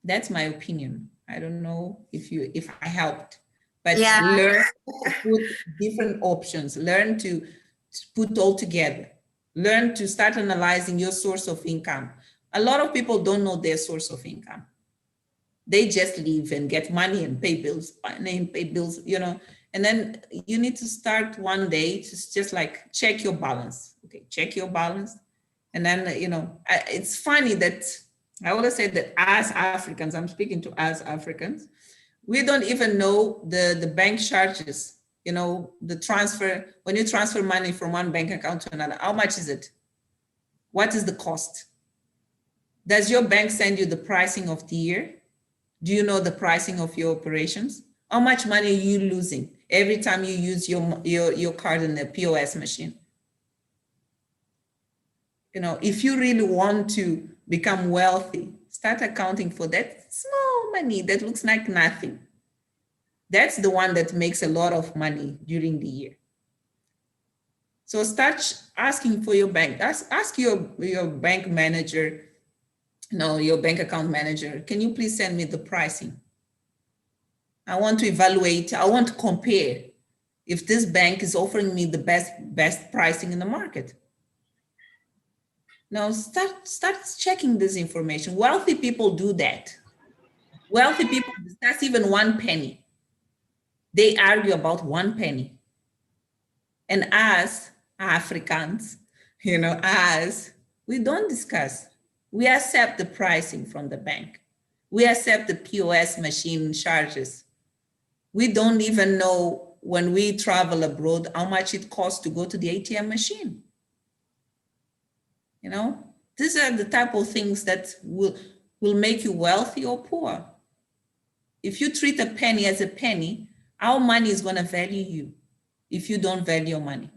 That's my opinion. I don't know if I helped, but Yeah. learn to put different options, learn to put all together, learn to start analyzing your source of income. A lot of people don't know their source of income. They just live and get money and pay bills, you know, and then you need to start one day to just like check your balance. Okay, check your balance. And then, you know, it's funny that I always say that as Africans, I'm speaking to us Africans, we don't even know the bank charges, you know, the transfer, when you transfer money from one bank account to another, how much is it? What is the cost? Does your bank send you the pricing of the year? Do you know the pricing of your operations? How much money are you losing every time you use your card in the POS machine? You know, if you really want to become wealthy, start accounting for that small money that looks like nothing. That's the one that makes a lot of money during the year. So start asking for your bank. Ask your bank manager, no, your bank account manager, can you please send me the pricing? I want to evaluate, I want to compare if this bank is offering me the best pricing in the market. Now start checking this information. Wealthy people do that. Wealthy people discuss even 1 penny. They argue about 1 penny. And as Africans, you know, we don't discuss. We accept the pricing from the bank. We accept the POS machine charges. We don't even know when we travel abroad how much it costs to go to the ATM machine. You know, these are the type of things that will make you wealthy or poor. If you treat a penny as a penny, our money is going to value you if you don't value your money.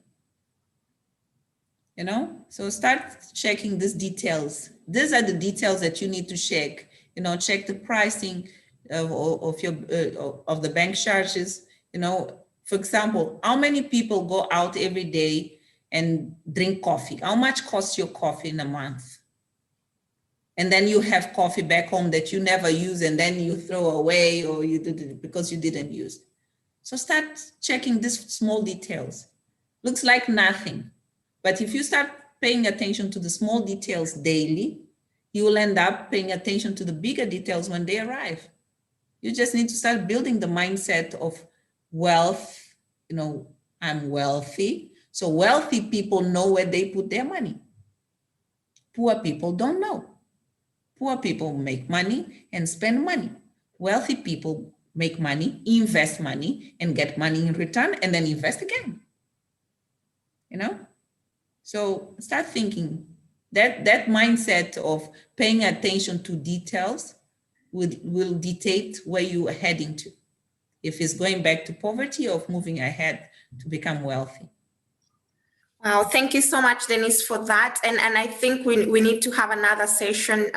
You know, so start checking these details. These are the details that you need to check. You know, check the pricing of the bank charges. You know, for example, how many people go out every day and drink coffee? How much costs your coffee in a month? And then you have coffee back home that you never use and then you throw away or you did it because you didn't use. So start checking these small details. Looks like nothing, but if you start paying attention to the small details daily, you will end up paying attention to the bigger details when they arrive. You just need to start building the mindset of wealth. You know, I'm wealthy. So wealthy people know where they put their money. Poor people don't know. Poor people make money and spend money. Wealthy people make money, invest money, and get money in return, and then invest again. You know? So start thinking that mindset of paying attention to details will dictate where you are heading to. If it's going back to poverty or moving ahead to become wealthy. Wow, thank you so much, Denise, for that. And I think we need to have another session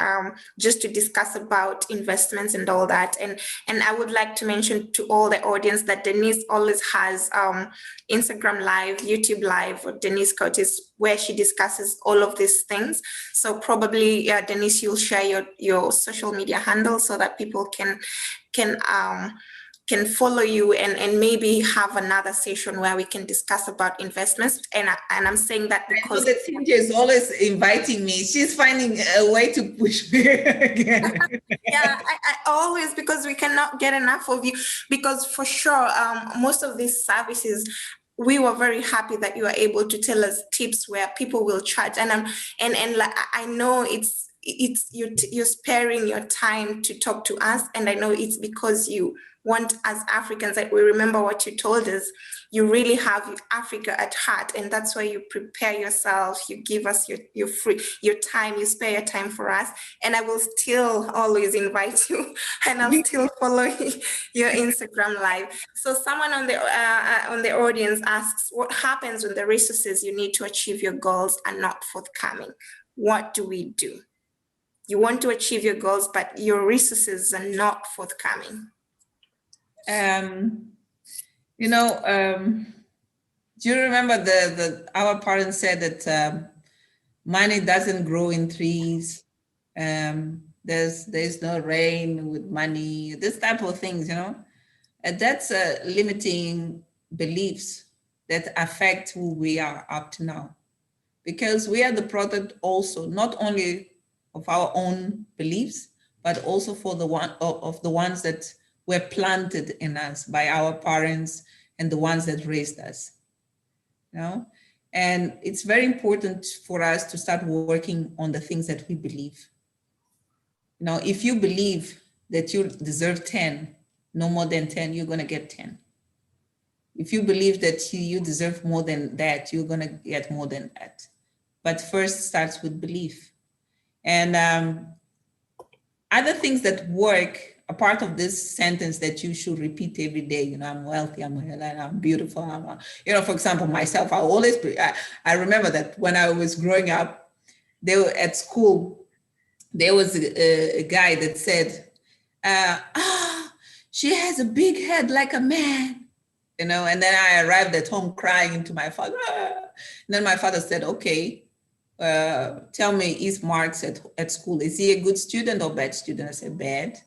just to discuss about investments and all that. And I would like to mention to all the audience that Denise always has Instagram Live, YouTube Live, or Denise Curtis, where she discusses all of these things. So probably, Denise, you'll share your social media handle so that people can follow you and maybe have another session where we can discuss about investments. And I'm saying that because Cynthia is always inviting me. She's finding a way to push me again. Yeah, I always, because we cannot get enough of you, because for sure, most of these services, we were very happy that you were able to tell us tips where people will charge. And like, I know you're sparing your time to talk to us. And I know it's because you want as Africans, like we remember what you told us, you really have Africa at heart, and that's why you prepare yourself, you give us your time, you spare your time for us, and I will still always invite you, and I'll still follow your Instagram live. So someone on the audience asks, what happens when the resources you need to achieve your goals are not forthcoming? What do we do? You want to achieve your goals, but your resources are not forthcoming. You know, do you remember our parents said that money doesn't grow in trees? There's no rain with money, this type of things, you know? And that's limiting beliefs that affect who we are up to now. Because we are the product also, not only of our own beliefs, but also for the ones that were planted in us by our parents and the ones that raised us. You know? And it's very important for us to start working on the things that we believe. You know, if you believe that you deserve 10, no more than 10, you're gonna get 10. If you believe that you deserve more than that, you're gonna get more than that. But first starts with belief. And other things that work, a part of this sentence that you should repeat every day, you know, I'm wealthy, I'm beautiful, you know, for example, myself, I remember that when I was growing up, they were at school, there was a guy that said, she has a big head like a man, you know, and then I arrived at home crying to my father. And then my father said, okay, tell me his marks at school. Is he a good student or bad student? I said, bad.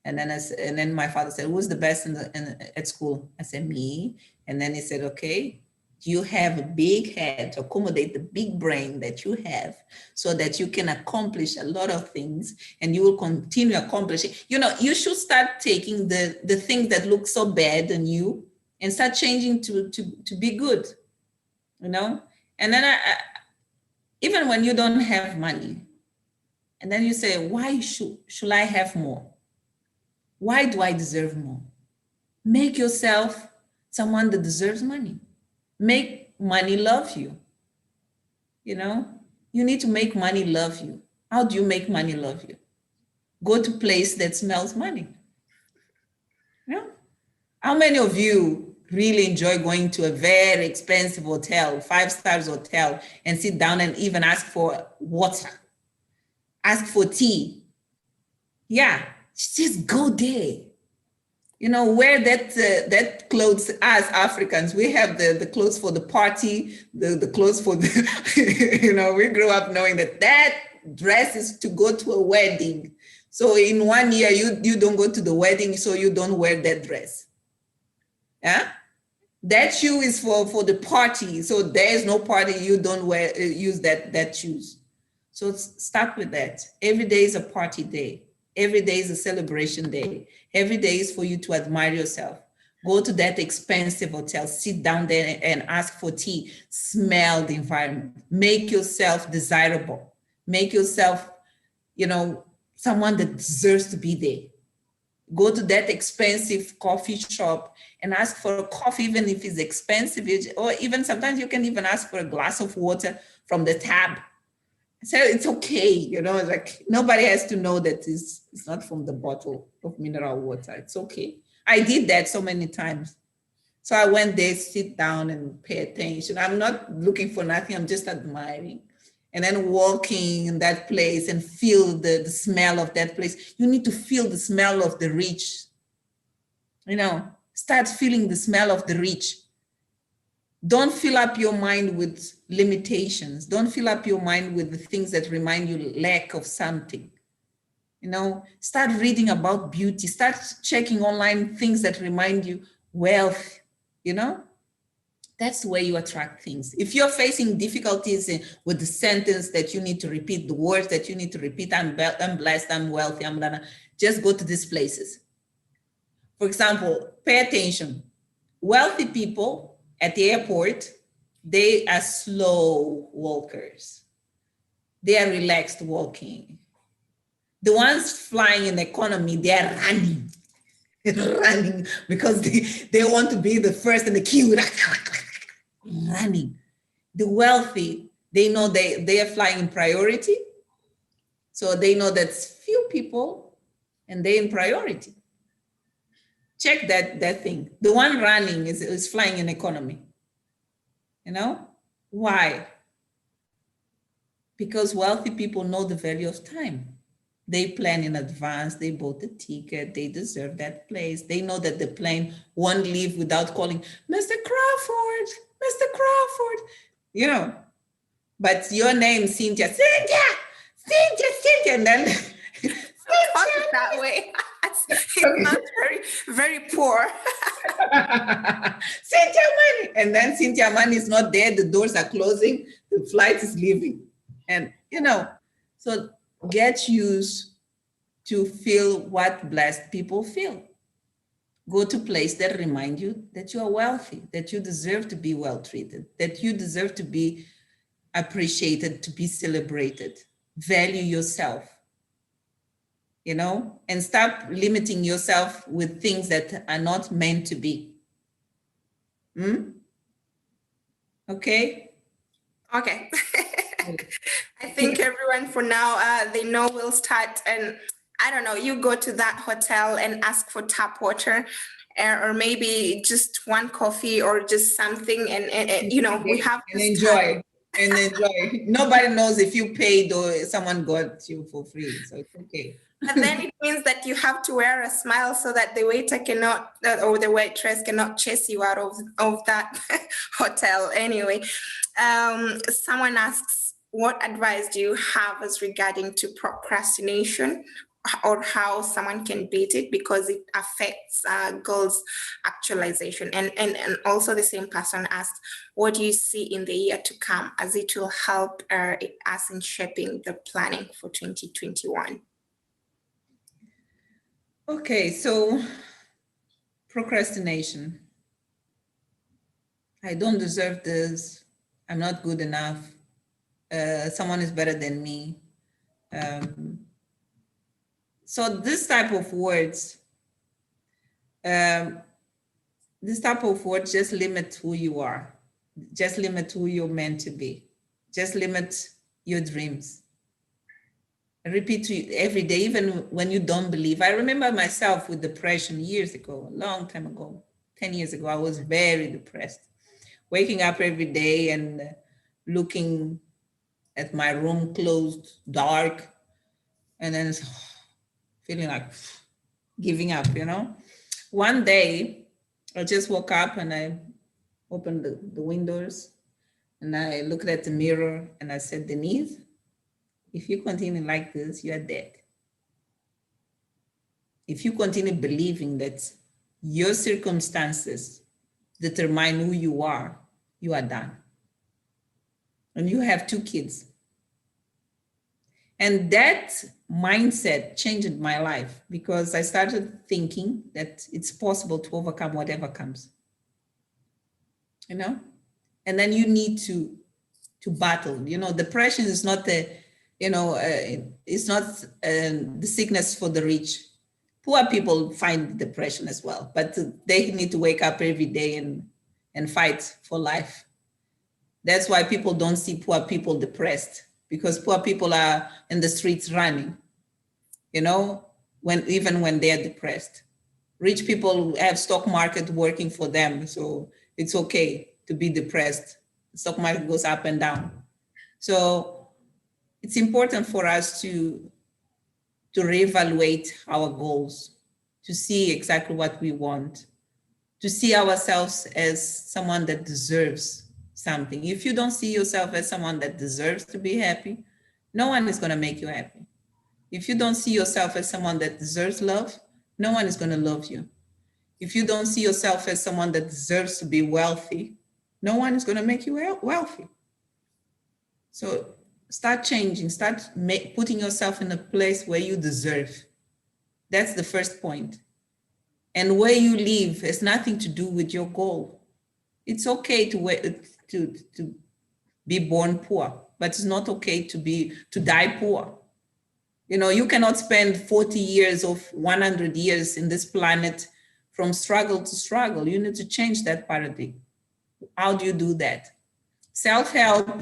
And then my father said, who's the best at school? I said, me. And then he said, okay, you have a big head to accommodate the big brain that you have so that you can accomplish a lot of things and you will continue accomplishing. You know, you should start taking the things that look so bad in you and start changing to be good, you know? And then even when you don't have money, and then you say, why should I have more? Why do I deserve more? Make yourself someone that deserves money. Make money love you. You know, you need to make money love you. How do you make money love you? Go to a place that smells money. You know? How many of you really enjoy going to a very expensive hotel, 5-star hotel, and sit down and even ask for water, ask for tea? Yeah, just go there. You know, wear that clothes. As Africans, we have the clothes for the party, the clothes for the, you know, we grew up knowing that dress is to go to a wedding. So in 1 year, you don't go to the wedding, so you don't wear that dress. Yeah, that shoe is for the party. So there's no party, you don't use that shoes. So start with that. Every day is a party day. Every day is a celebration day. Every day is for you to admire yourself. Go to that expensive hotel, sit down there and ask for tea, smell the environment, make yourself desirable, make yourself, you know, someone that deserves to be there. Go to that expensive coffee shop and ask for a coffee, even if it's expensive, or even sometimes you can even ask for a glass of water from the tap. So it's okay, you know, like nobody has to know that it's not from the bottle of mineral water. It's okay. I did that so many times. So I went there, sit down and pay attention. I'm not looking for nothing. I'm just admiring. And then walking in that place and feel the smell of that place. You need to feel the smell of the rich. You know, start feeling the smell of the rich. Don't fill up your mind with limitations. Don't fill up your mind with the things that remind you lack of something. You know, start reading about beauty. Start checking online things that remind you wealth, you know? That's the way you attract things. If you're facing difficulties with the sentence that you need to repeat, the words that you need to repeat, I'm blessed, I'm wealthy, just go to these places. For example, pay attention. Wealthy people at the airport, they are slow walkers. They are relaxed walking. The ones flying in economy, they are running. running because they want to be the first in the queue, running. The wealthy, they know they are flying in priority. So they know that's few people and they're in priority. Check that thing. The one running is flying in economy. You know, why? Because wealthy people know the value of time. They plan in advance, they bought the ticket, they deserve that place. They know that the plane won't leave without calling, Mr. Crawford, Mr. Crawford, you know. But your name, Cynthia, and then Cynthia, that way. It sounds very, very poor. Cynthia Money. And then Cynthia Money is not there, the doors are closing, the flight is leaving. And, you know, so get used to feel what blessed people feel. Go to places that remind you that you are wealthy, that you deserve to be well treated, that you deserve to be appreciated, to be celebrated. Value yourself, you know, and stop limiting yourself with things that are not meant to be. Okay? Okay. I think everyone for now, they know we'll start, and I don't know, you go to that hotel and ask for tap water or maybe just one coffee or just something, and you know, we have to enjoy. Nobody knows if you paid or someone got you for free, so it's okay. And then it means that you have to wear a smile so that the waiter cannot, or the waitress cannot chase you out of that hotel. Anyway, someone asks, what advice do you have as regarding to procrastination, or how someone can beat it because it affects goals actualization? And also the same person asks, what do you see in the year to come as it will help us in shaping the planning for 2021? Okay, so procrastination. I don't deserve this. I'm not good enough. Someone is better than me. So this type of words, just limit who you are. Just limit who you're meant to be. Just limit your dreams. Repeat to you every day, even when you don't believe. I remember myself with depression years ago, a long time ago, 10 years ago, I was very depressed. Waking up every day and looking at my room closed, dark, and then feeling like giving up, you know? One day, I just woke up and I opened the windows and I looked at the mirror and I said, Denise, if you continue like this, you are dead. If you continue believing that your circumstances determine who you are done. And you have 2 kids. And that mindset changed my life because I started thinking that it's possible to overcome whatever comes, you know? And then you need to battle. You know, depression is not it's not the sickness for the rich. Poor people find depression as well, but they need to wake up every day and fight for life. That's why people don't see poor people depressed, because poor people are in the streets running, you know, even when they're depressed. Rich people have stock market working for them, so it's okay to be depressed. The stock market goes up and down. So it's important for us to reevaluate our goals, to see exactly what we want, to see ourselves as someone that deserves something. If you don't see yourself as someone that deserves to be happy, no one is going to make you happy. If you don't see yourself as someone that deserves love, no one is going to love you. If you don't see yourself as someone that deserves to be wealthy, no one is going to make you wealthy. So start changing, start putting yourself in a place where you deserve. That's the first point. And where you live has nothing to do with your goal. It's okay to be born poor, but it's not okay to die poor. You know, you cannot spend 40 years or 100 years in this planet from struggle to struggle. You need to change that paradigm. How do you do that? Self-help,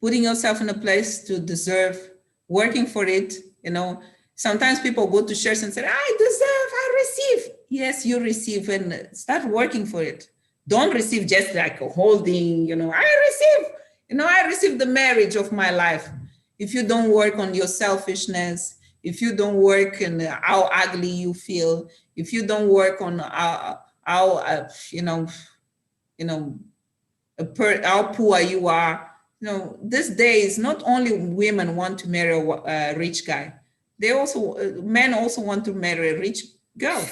putting yourself in a place to deserve, working for it. You know, sometimes people go to church and say, I deserve, I receive. Yes, you receive, and start working for it. Don't receive just like a holding, you know, I receive the marriage of my life. If you don't work on your selfishness, if you don't work on how ugly you feel, if you don't work on how poor you are, you know, these days, not only women want to marry a rich guy, men also want to marry a rich girl.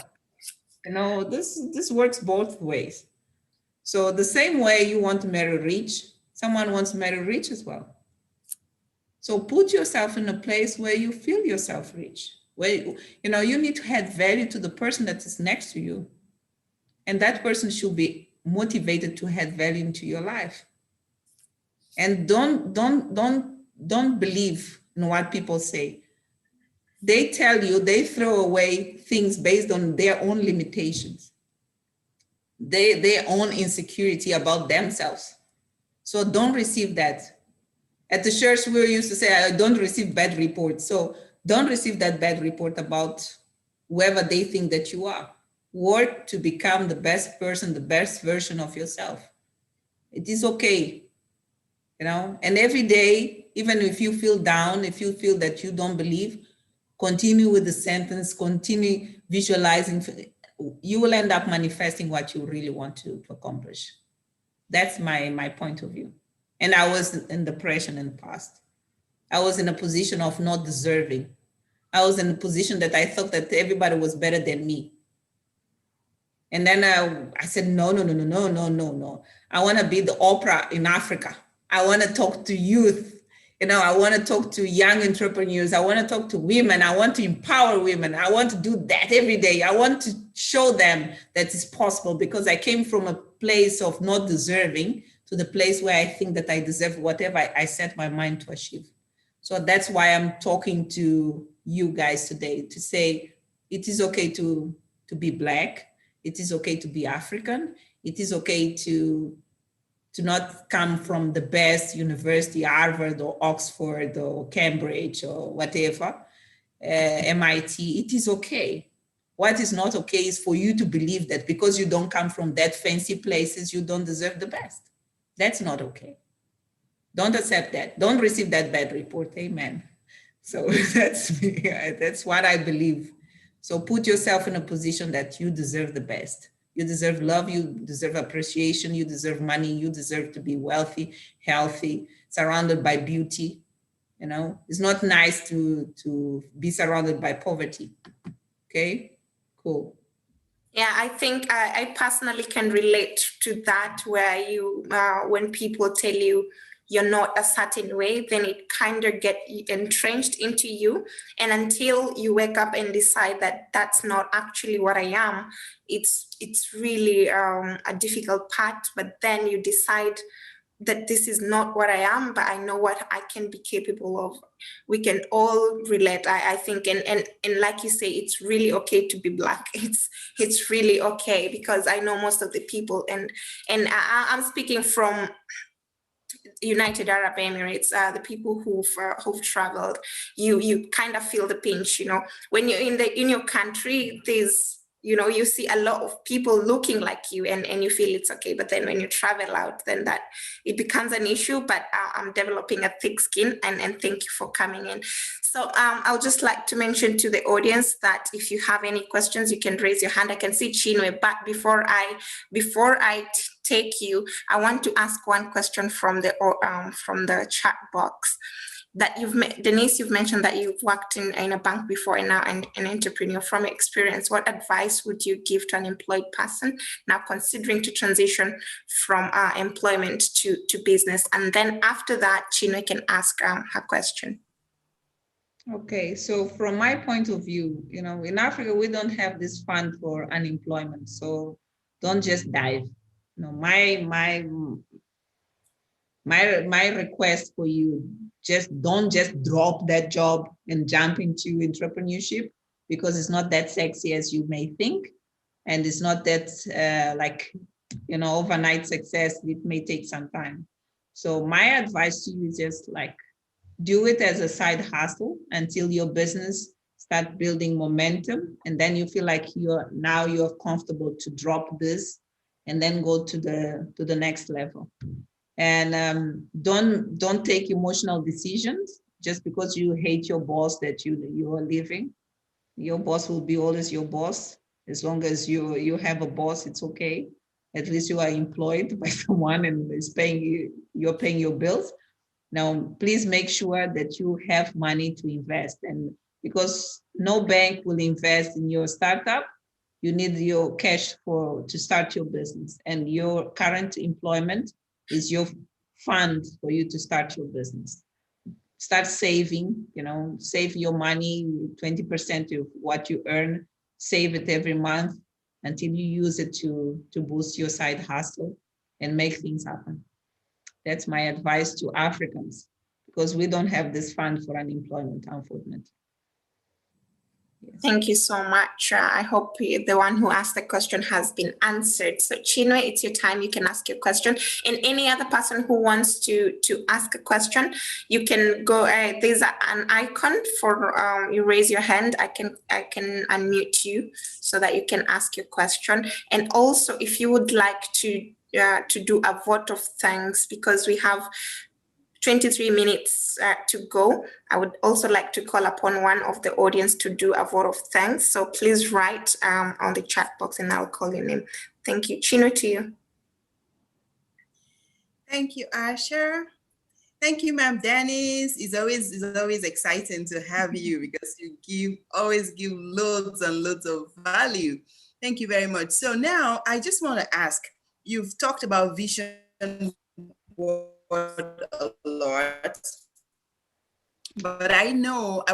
You know, this works both ways. So the same way you want to marry rich, someone wants to marry rich as well. So put yourself in a place where you feel yourself rich, where, you know, you need to add value to the person that is next to you. And that person should be motivated to add value into your life. And don't believe in what people say. They tell you, they throw away things based on their own limitations, their own insecurity about themselves. So don't receive that. At the church, we used to say, I don't receive bad reports. So don't receive that bad report about whoever they think that you are. Work to become the best person, the best version of yourself. It is okay, you know, and every day, even if you feel down, if you feel that you don't believe, continue with the sentence, continue visualizing. You will end up manifesting what you really want to accomplish. That's my point of view. And I was in depression in the past. I was in a position of not deserving. I was in a position that I thought that everybody was better than me. And then I said, no. I want to be the Oprah in Africa. I want to talk to youth. You know, I want to talk to young entrepreneurs. I want to talk to women. I want to empower women. I want to do that every day. I want to show them that it's possible, because I came from a place of not deserving to the place where I think that I deserve whatever I set my mind to achieve. So that's why I'm talking to you guys today, to say it is okay to be Black. It is okay to be African. It is okay to not come from the best university, Harvard or Oxford or Cambridge or whatever, MIT. It is okay. What is not okay is for you to believe that because you don't come from that fancy places, you don't deserve the best. That's not okay. Don't accept that. Don't receive that bad report. Amen. So that's me. That's what I believe. So put yourself in a position that you deserve the best. You deserve love, you deserve appreciation, you deserve money, you deserve to be wealthy, healthy, surrounded by beauty. You know, it's not nice to be surrounded by poverty. Okay, cool. Yeah, I think I personally can relate to that, where you, when people tell you you're not a certain way, then it kind of get entrenched into you. And until you wake up and decide that that's not actually what I am, it's really a difficult part. But then you decide that this is not what I am, but I know what I can be capable of. We can all relate, I think, and like you say, it's really okay to be Black. It's really okay, because I know most of the people, and I'm speaking from United Arab Emirates, the people who've traveled, you kind of feel the pinch, you know, when you're in your country, there's, you know, you see a lot of people looking like you, and you feel it's okay. But then when you travel out, then that it becomes an issue. But I'm developing a thick skin, and thank you for coming in. So I'll just like to mention to the audience that if you have any questions, you can raise your hand. I can see Chinwe, but before I take you, I want to ask one question from the chat box. That Denise, you've mentioned that you've worked in a bank before and now an entrepreneur. From experience, what advice would you give to an employed person now considering to transition from employment to business? And then after that, Chinwe can ask her question. Okay, so from my point of view, you know, in Africa, we don't have this fund for unemployment. So don't just dive. You know, my request for you, don't just drop that job and jump into entrepreneurship, because it's not that sexy as you may think. And it's not that like, you know, overnight success. It may take some time. So my advice to you is just like, do it as a side hustle until your business start building momentum. And then you feel like you're comfortable to drop this and then go to the next level. And don't take emotional decisions just because you hate your boss that you are leaving. Your boss will be always your boss. As long as you have a boss, it's okay. At least you are employed by someone and is paying you, you're paying your bills. Now, please make sure that you have money to invest. And because no bank will invest in your startup, you need your cash to start your business. And your current employment is your fund for you to start your business. Start saving, you know, save your money, 20% of what you earn, save it every month until you use it to boost your side hustle and make things happen. That's my advice to Africans, because we don't have this fund for unemployment, unfortunately. Yes. Thank you so much. I hope the one who asked the question has been answered. So Chinwe, it's your time. You can ask your question. And any other person who wants to ask a question, you can go, there's an icon for, you raise your hand. I can unmute you so that you can ask your question. And also if you would like to do a vote of thanks, because we have 23 minutes to go. I would also like to call upon one of the audience to do a vote of thanks. So please write on the chat box and I'll call your name. Thank you. Chino, to you. Thank you, Asher. Thank you, Ma'am Dennis. It's always exciting to have you because you always give loads and loads of value. Thank you very much. So now I just want to ask, you've talked about vision board a lot, but I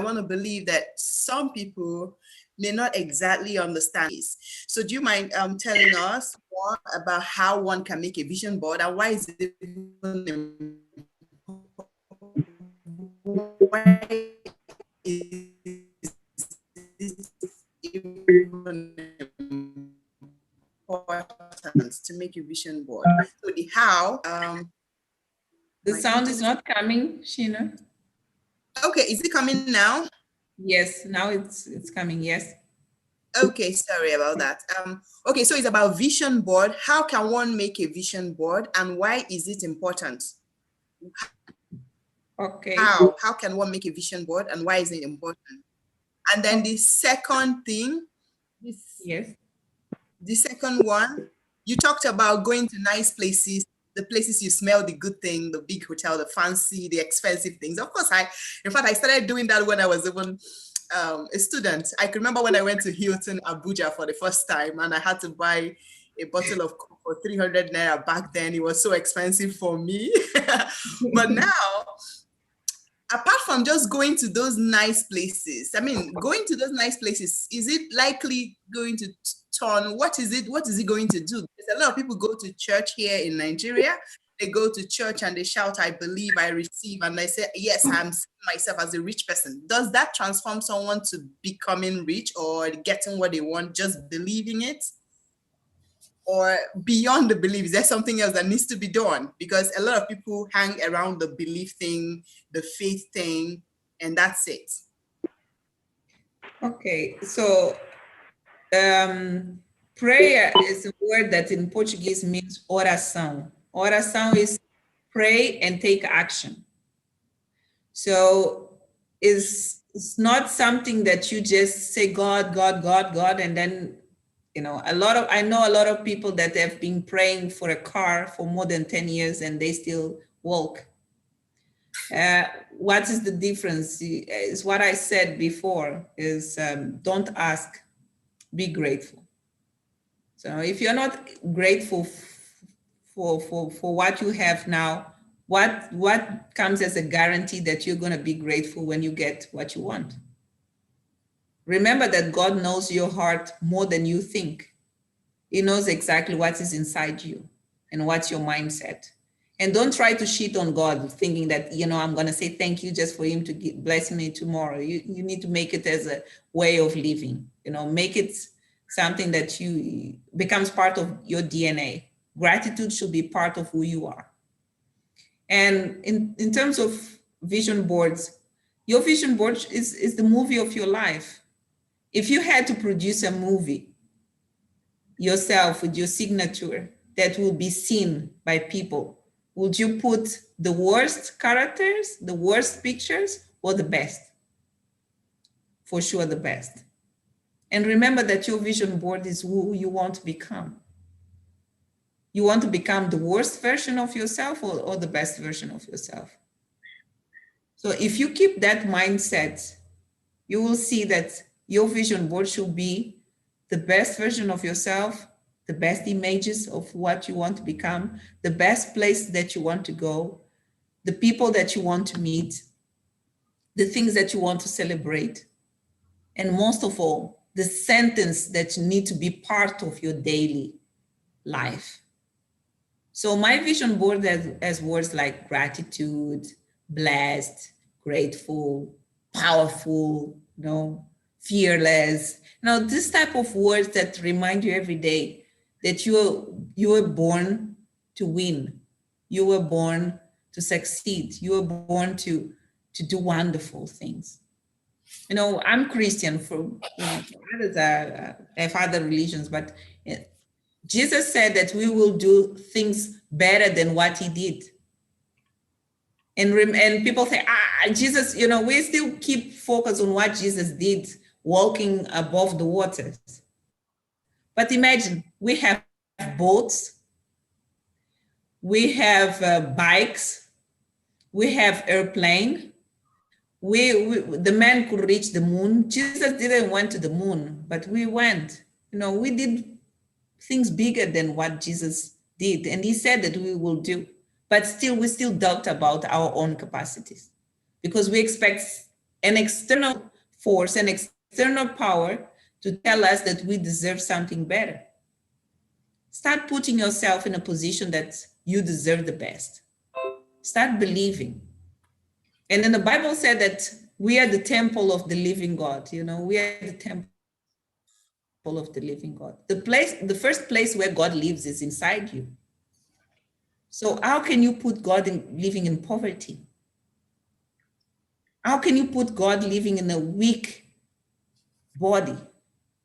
want to believe that some people may not exactly understand this. So do you mind telling us more about how one can make a vision board and why is it even important to make a vision board? So the how. The sound is not coming, Sheena. Okay, is it coming now? Yes, now it's coming, yes. Okay, sorry about that. Okay, so it's about vision board. How can one make a vision board and why is it important? Okay. How can one make a vision board and why is it important? And then the second thing, yes. The second one, you talked about going to nice places, the places you smell the good thing, the big hotel, the fancy, the expensive things. Of course, I started doing that when I was even a student. I can remember when I went to Hilton Abuja for the first time and I had to buy a bottle of Coke for 300 Naira back then. It was so expensive for me. But now, apart from just going to those nice places, I mean, going to those nice places, is it likely going to turn? What is it going to do? Because a lot of people go to church here in Nigeria. They go to church and they shout, I believe, I receive. And they say, yes, I'm seeing myself as a rich person. Does that transform someone to becoming rich or getting what they want, just believing it? Or beyond the belief, is there something else that needs to be done? Because a lot of people hang around the belief thing, the faith thing, and that's it. Okay, so prayer is a word that in Portuguese means oração. Oração is pray and take action. So it's not something that you just say God, God, God, God, and then, you know, I know a lot of people that have been praying for a car for more than 10 years and they still walk. What is the difference? Is what I said before is don't ask, be grateful. So if you're not grateful for what you have now, what comes as a guarantee that you're going to be grateful when you get what you want? Remember that God knows your heart more than you think. He knows exactly what is inside you and what's your mindset. And don't try to cheat on God thinking that, you know, I'm going to say thank you just for him to bless me tomorrow. You need to make it as a way of living, you know, make it something that you becomes part of your DNA. Gratitude should be part of who you are. And in terms of vision boards, your vision board is the movie of your life. If you had to produce a movie yourself with your signature that will be seen by people, would you put the worst characters, the worst pictures, or the best? For sure, the best. And remember that your vision board is who you want to become. You want to become the worst version of yourself or the best version of yourself. So if you keep that mindset, you will see that your vision board should be the best version of yourself, the best images of what you want to become, the best place that you want to go, the people that you want to meet, the things that you want to celebrate, and most of all, the sentence that need to be part of your daily life. So my vision board has words like gratitude, blessed, grateful, powerful, fearless. This type of words that remind you every day that you were born to win. You were born to succeed. You were born to do wonderful things. I'm Christian, others have other religions, but Jesus said that we will do things better than what he did. And people say, Jesus, we still keep focus on what Jesus did, walking above the waters. But imagine, we have boats, we have bikes, we have airplane. The man could reach the moon. Jesus didn't went to the moon, but we went. We did things bigger than what Jesus did. And he said that we will do. But still, we still doubt about our own capacities because we expect an external force, an external power to tell us that we deserve something better. Start putting yourself in a position that you deserve the best. Start believing. And then the Bible said that we are the temple of the living God. We are the temple of the living God. The first place where God lives is inside you. So how can you put God living in poverty? How can you put God living in a weak body?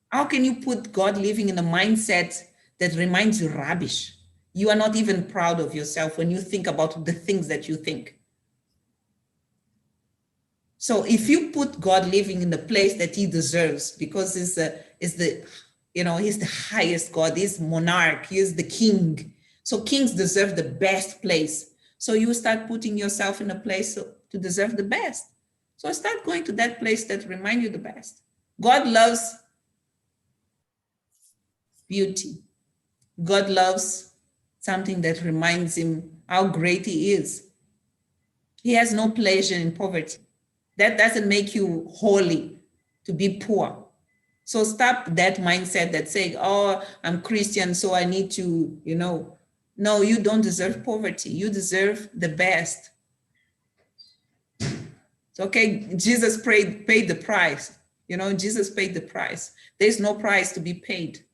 How can you put God living in a mindset that reminds you rubbish? You are not even proud of yourself when you think about the things that you think. So if you put God living in the place that he deserves, because he's the highest God, he's monarch, he is the king. So kings deserve the best place. So you start putting yourself in a place to deserve the best. So start going to that place that reminds you the best. God loves beauty. God loves something that reminds him how great he is. He has no pleasure in poverty. That doesn't make you holy to be poor. So stop that mindset that saying, I'm Christian, so I need to, No, you don't deserve poverty. You deserve the best. It's okay, Jesus paid the price. Jesus paid the price. There's no price to be paid.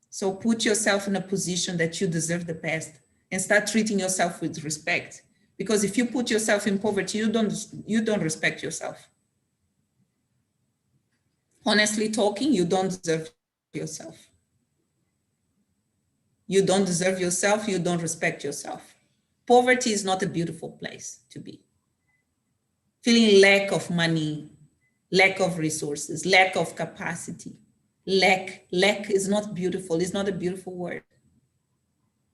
So put yourself in a position that you deserve the best and start treating yourself with respect. Because if you put yourself in poverty, you don't respect yourself. Honestly talking, you don't deserve yourself. You don't deserve yourself, you don't respect yourself. Poverty is not a beautiful place to be. Feeling lack of money, lack of resources, lack of capacity. Lack is not beautiful, it's not a beautiful word.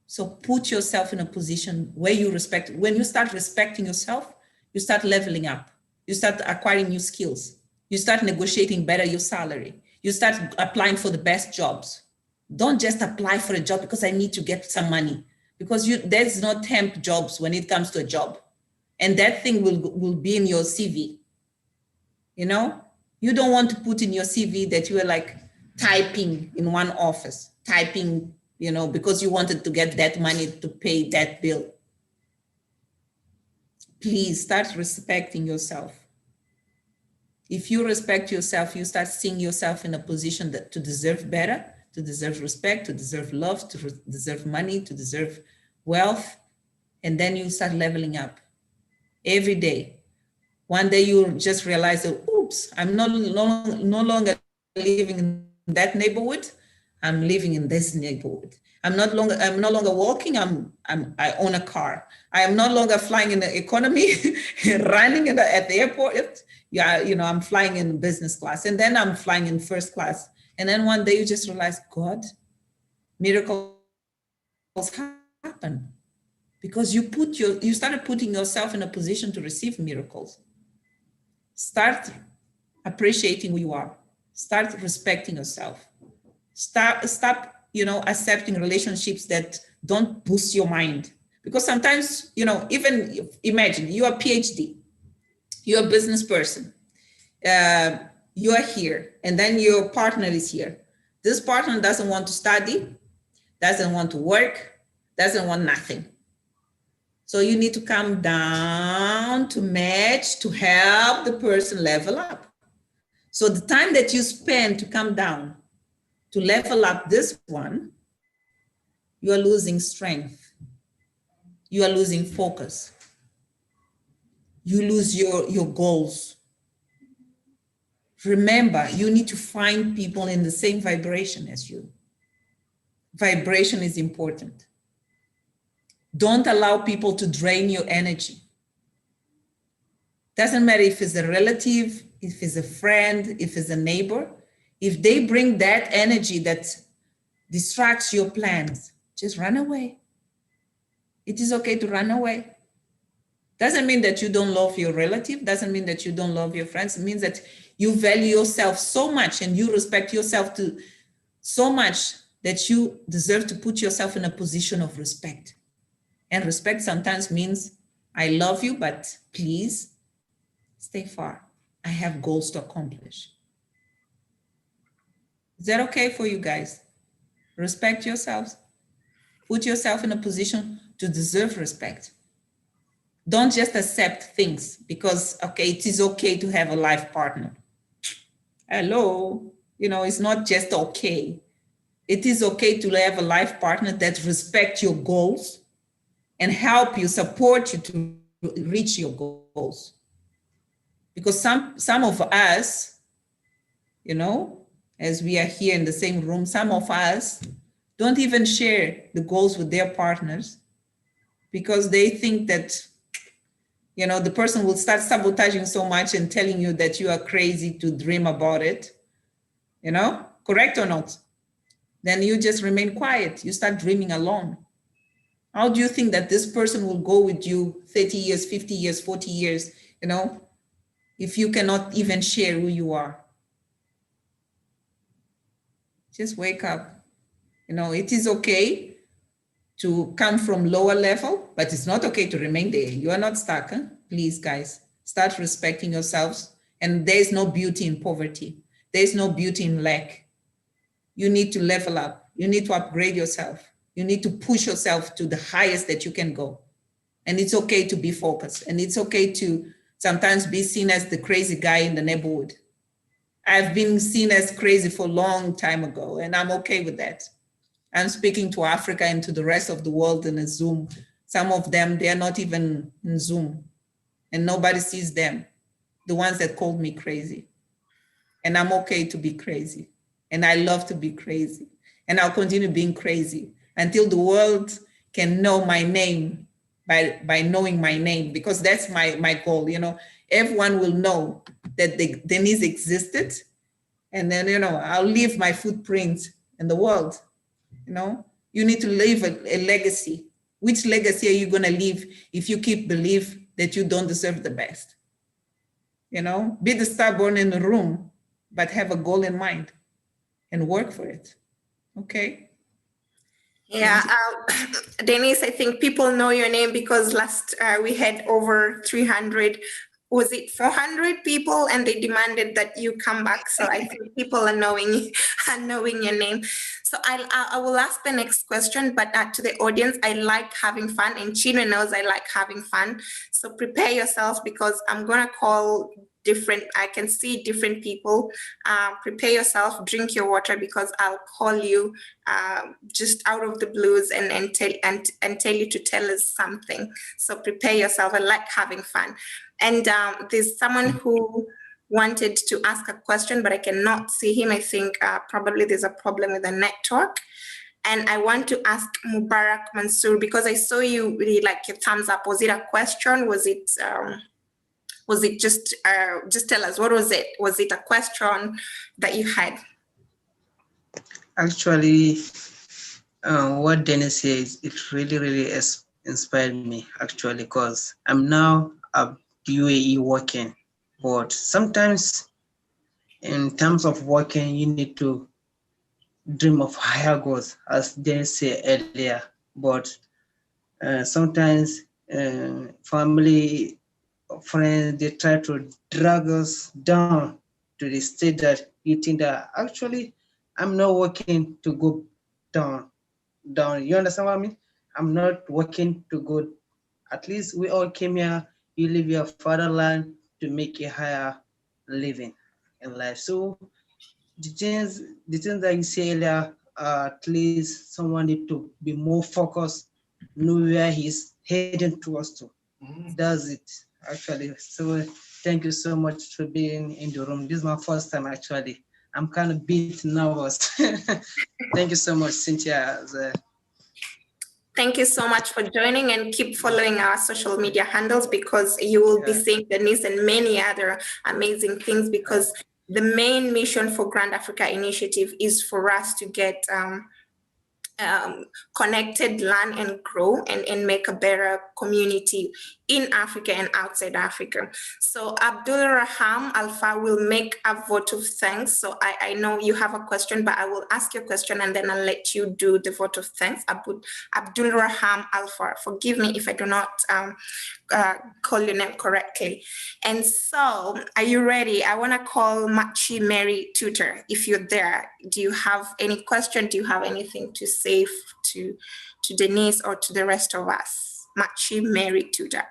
So put yourself in a position where you respect. When you start respecting yourself, you start leveling up. You start acquiring new skills. You start negotiating better your salary. You start applying for the best jobs. Don't just apply for a job because I need to get some money, because there's no temp jobs when it comes to a job. And that thing will be in your CV. You don't want to put in your CV that you are like typing in one office, typing, because you wanted to get that money to pay that bill. Please start respecting yourself. If you respect yourself, you start seeing yourself in a position that to deserve better, to deserve respect, to deserve love, to deserve money, to deserve wealth. And then you start leveling up every day. One day you just realize that, oops, I'm no longer living in that neighborhood. I'm living in this neighborhood. I'm no longer walking. I own a car. I am no longer flying in the economy, running at the airport. Yeah, I'm flying in business class, and then I'm flying in first class. And then one day you just realize, God, miracles happen because you started putting yourself in a position to receive miracles. Start appreciating who you are. Start respecting yourself. Stop, accepting relationships that don't boost your mind. Because sometimes, even imagine you're a PhD, you're a business person, you are here, and then your partner is here. This partner doesn't want to study, doesn't want to work, doesn't want nothing. So you need to come down to match, to help the person level up. So the time that you spend to come down, to level up this one, you are losing strength. You are losing focus. You lose your goals. Remember, you need to find people in the same vibration as you. Vibration is important. Don't allow people to drain your energy. Doesn't matter if it's a relative, if it's a friend, if it's a neighbor. If they bring that energy that distracts your plans, just run away. It is okay to run away. Doesn't mean that you don't love your relative, doesn't mean that you don't love your friends. It means that you value yourself so much and you respect yourself so much that you deserve to put yourself in a position of respect. And respect sometimes means, I love you, but please stay far. I have goals to accomplish. Is that okay for you guys? Respect yourselves. Put yourself in a position to deserve respect. Don't just accept things because, okay, it is okay to have a life partner. Hello, it's not just okay. It is okay to have a life partner that respects your goals and help you, support you to reach your goals. Because some of us, as we are here in the same room, some of us don't even share the goals with their partners because they think that, the person will start sabotaging so much and telling you that you are crazy to dream about it, correct or not? Then you just remain quiet. You start dreaming alone. How do you think that this person will go with you 30 years, 50 years, 40 years, if you cannot even share who you are? Just wake up. It is okay to come from lower level, but it's not okay to remain there. You are not stuck. Huh? Please, guys, start respecting yourselves. And there's no beauty in poverty. There's no beauty in lack. You need to level up. You need to upgrade yourself. You need to push yourself to the highest that you can go. And it's okay to be focused. And it's okay to sometimes be seen as the crazy guy in the neighborhood. I've been seen as crazy for a long time ago, and I'm okay with that. I'm speaking to Africa and to the rest of the world in a Zoom. Some of them, they are not even in Zoom, and nobody sees them, the ones that called me crazy. And I'm okay to be crazy. And I love to be crazy. And I'll continue being crazy until the world can know my name by knowing my name, because that's my goal. Everyone will know that Denise existed. And then, I'll leave my footprint in the world. You need to leave a legacy. Which legacy are you going to leave if you keep believe that you don't deserve the best? Be the stubborn in the room, but have a goal in mind and work for it. Okay? Yeah, Denise, I think people know your name because last we had over 300, was it 400 people, and they demanded that you come back. So I think people are knowing your name. So I will ask the next question, but to the audience, I like having fun, and Chinwe knows I like having fun. So prepare yourself because I'm gonna call I can see different people. Prepare yourself, drink your water, because I'll call you just out of the blues and tell you to tell us something. So prepare yourself. I like having fun. And there's someone who wanted to ask a question, but I cannot see him. I think probably there's a problem with the network. And I want to ask Mubarak Mansour, because I saw you really like your thumbs up. Was it a question? Was it just tell us, what was it? Was it a question that you had? Actually, what Dennis says, it really inspired me, actually, because I'm now a UAE working, but sometimes in terms of working, you need to dream of higher goals, as Dennis said earlier, but sometimes family, friends, they try to drag us down to the state that you think that actually I'm not working to go down. You understand what I mean? I'm not working to go. At least we all came here, you leave your fatherland to make a higher living in life. So the things that you say earlier, at least someone need to be more focused, know where he's heading towards to. That's it, actually. So thank you so much for being in the room. This is my first time, actually. I'm kind of bit nervous. Thank you so much, Cynthia. Thank you so much for joining, and keep following our social media handles, because you will be seeing Denise and many other amazing things, because the main mission for Grand Africa Initiative is for us to get connected, learn and grow, and make a better community in Africa and outside Africa. So Abdul Raham Alfa will make a vote of thanks. So I know you have a question, but I will ask your question and then I'll let you do the vote of thanks. Abdul Raham Alfa, forgive me if I do not call your name correctly. And so, are you ready? I want to call Machi Mary Tutor. If you're there, do you have any question? Do you have anything to say to Denise or to the rest of us? Machi Mary Tutor.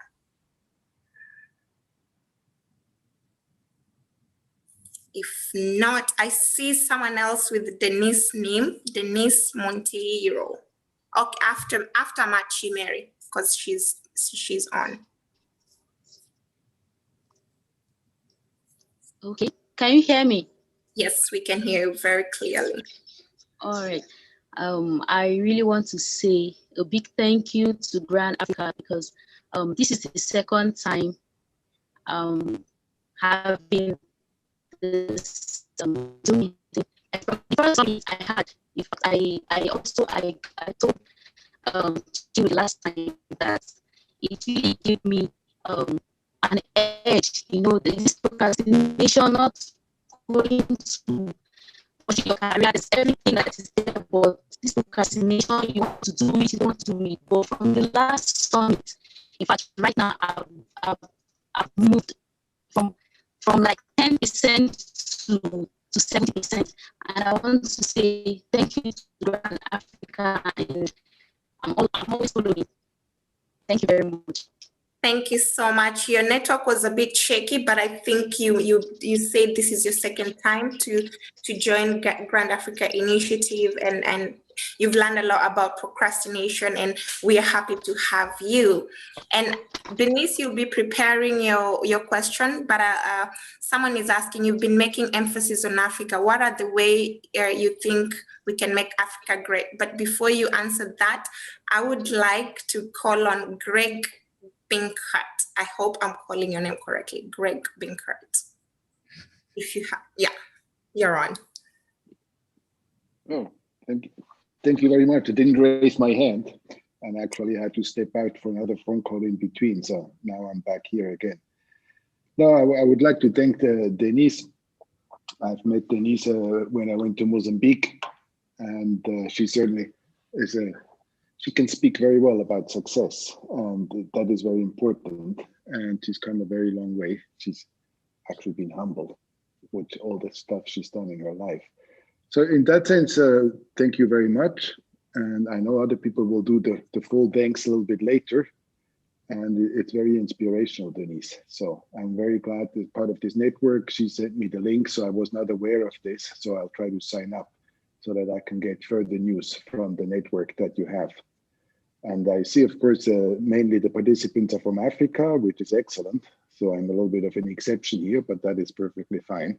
If not, I see someone else with Denise name, Denise Monteiro. Okay, after Machi Mary, because she's on. Okay, can you hear me? Yes, we can hear you very clearly. All right. I really want to say a big thank you to Grand Africa, because this is the second time having this Zoom meeting. The first one I had, in fact, I told Jimmy last time that it really gave me an edge, this procrastination, not going to push your career, there's everything that is there, but this procrastination, you want to do it, you want to do it. But from the last summit, in fact, right now I've moved from like 10% to 70%, and I want to say thank you to Grand Africa, and I'm always following. Thank you very much. Thank you so much. Your network was a bit shaky, but I think you said this is your second time to join Grand Africa Initiative, and you've learned a lot about procrastination, and we are happy to have you. And Denise, you'll be preparing your question, but someone is asking, you've been making emphasis on Africa. What are the way you think we can make Africa great? But before you answer that, I would like to call on Greg Binkert. I hope I'm calling your name correctly. Greg Binkert. If you have, yeah, you're on. Oh, thank you very much. I didn't raise my hand, and actually had to step out for another phone call in between. So now I'm back here again. No, I would like to thank Denise. I've met Denise when I went to Mozambique, and she certainly is she can speak very well about success, and that is very important. And she's come a very long way. She's actually been humbled with all the stuff she's done in her life. So in that sense, thank you very much. And I know other people will do the full thanks a little bit later. And it's very inspirational, Denise. So I'm very glad that part of this network. She sent me the link, so I was not aware of this. So I'll try to sign up so that I can get further news from the network that you have. And I see, of course, mainly the participants are from Africa, which is excellent. So I'm a little bit of an exception here, but that is perfectly fine.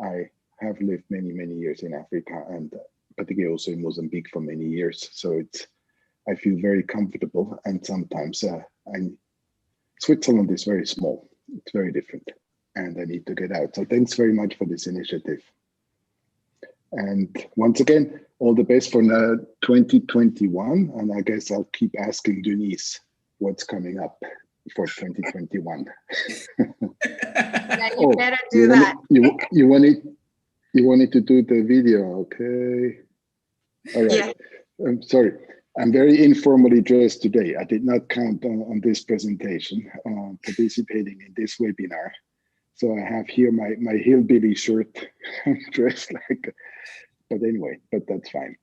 I have lived many, many years in Africa, and particularly also in Mozambique for many years. So I feel very comfortable, and sometimes Switzerland is very small. It's very different, and I need to get out. So thanks very much for this initiative. And once again, all the best for 2021. And I guess I'll keep asking Denise what's coming up for 2021. Yeah, you better do that. You wanted to do the video, okay? All right. Yeah. I'm sorry. I'm very informally dressed today. I did not count on this presentation, participating in this webinar. So I have here my hillbilly shirt. I'm dressed like, but anyway, but that's fine.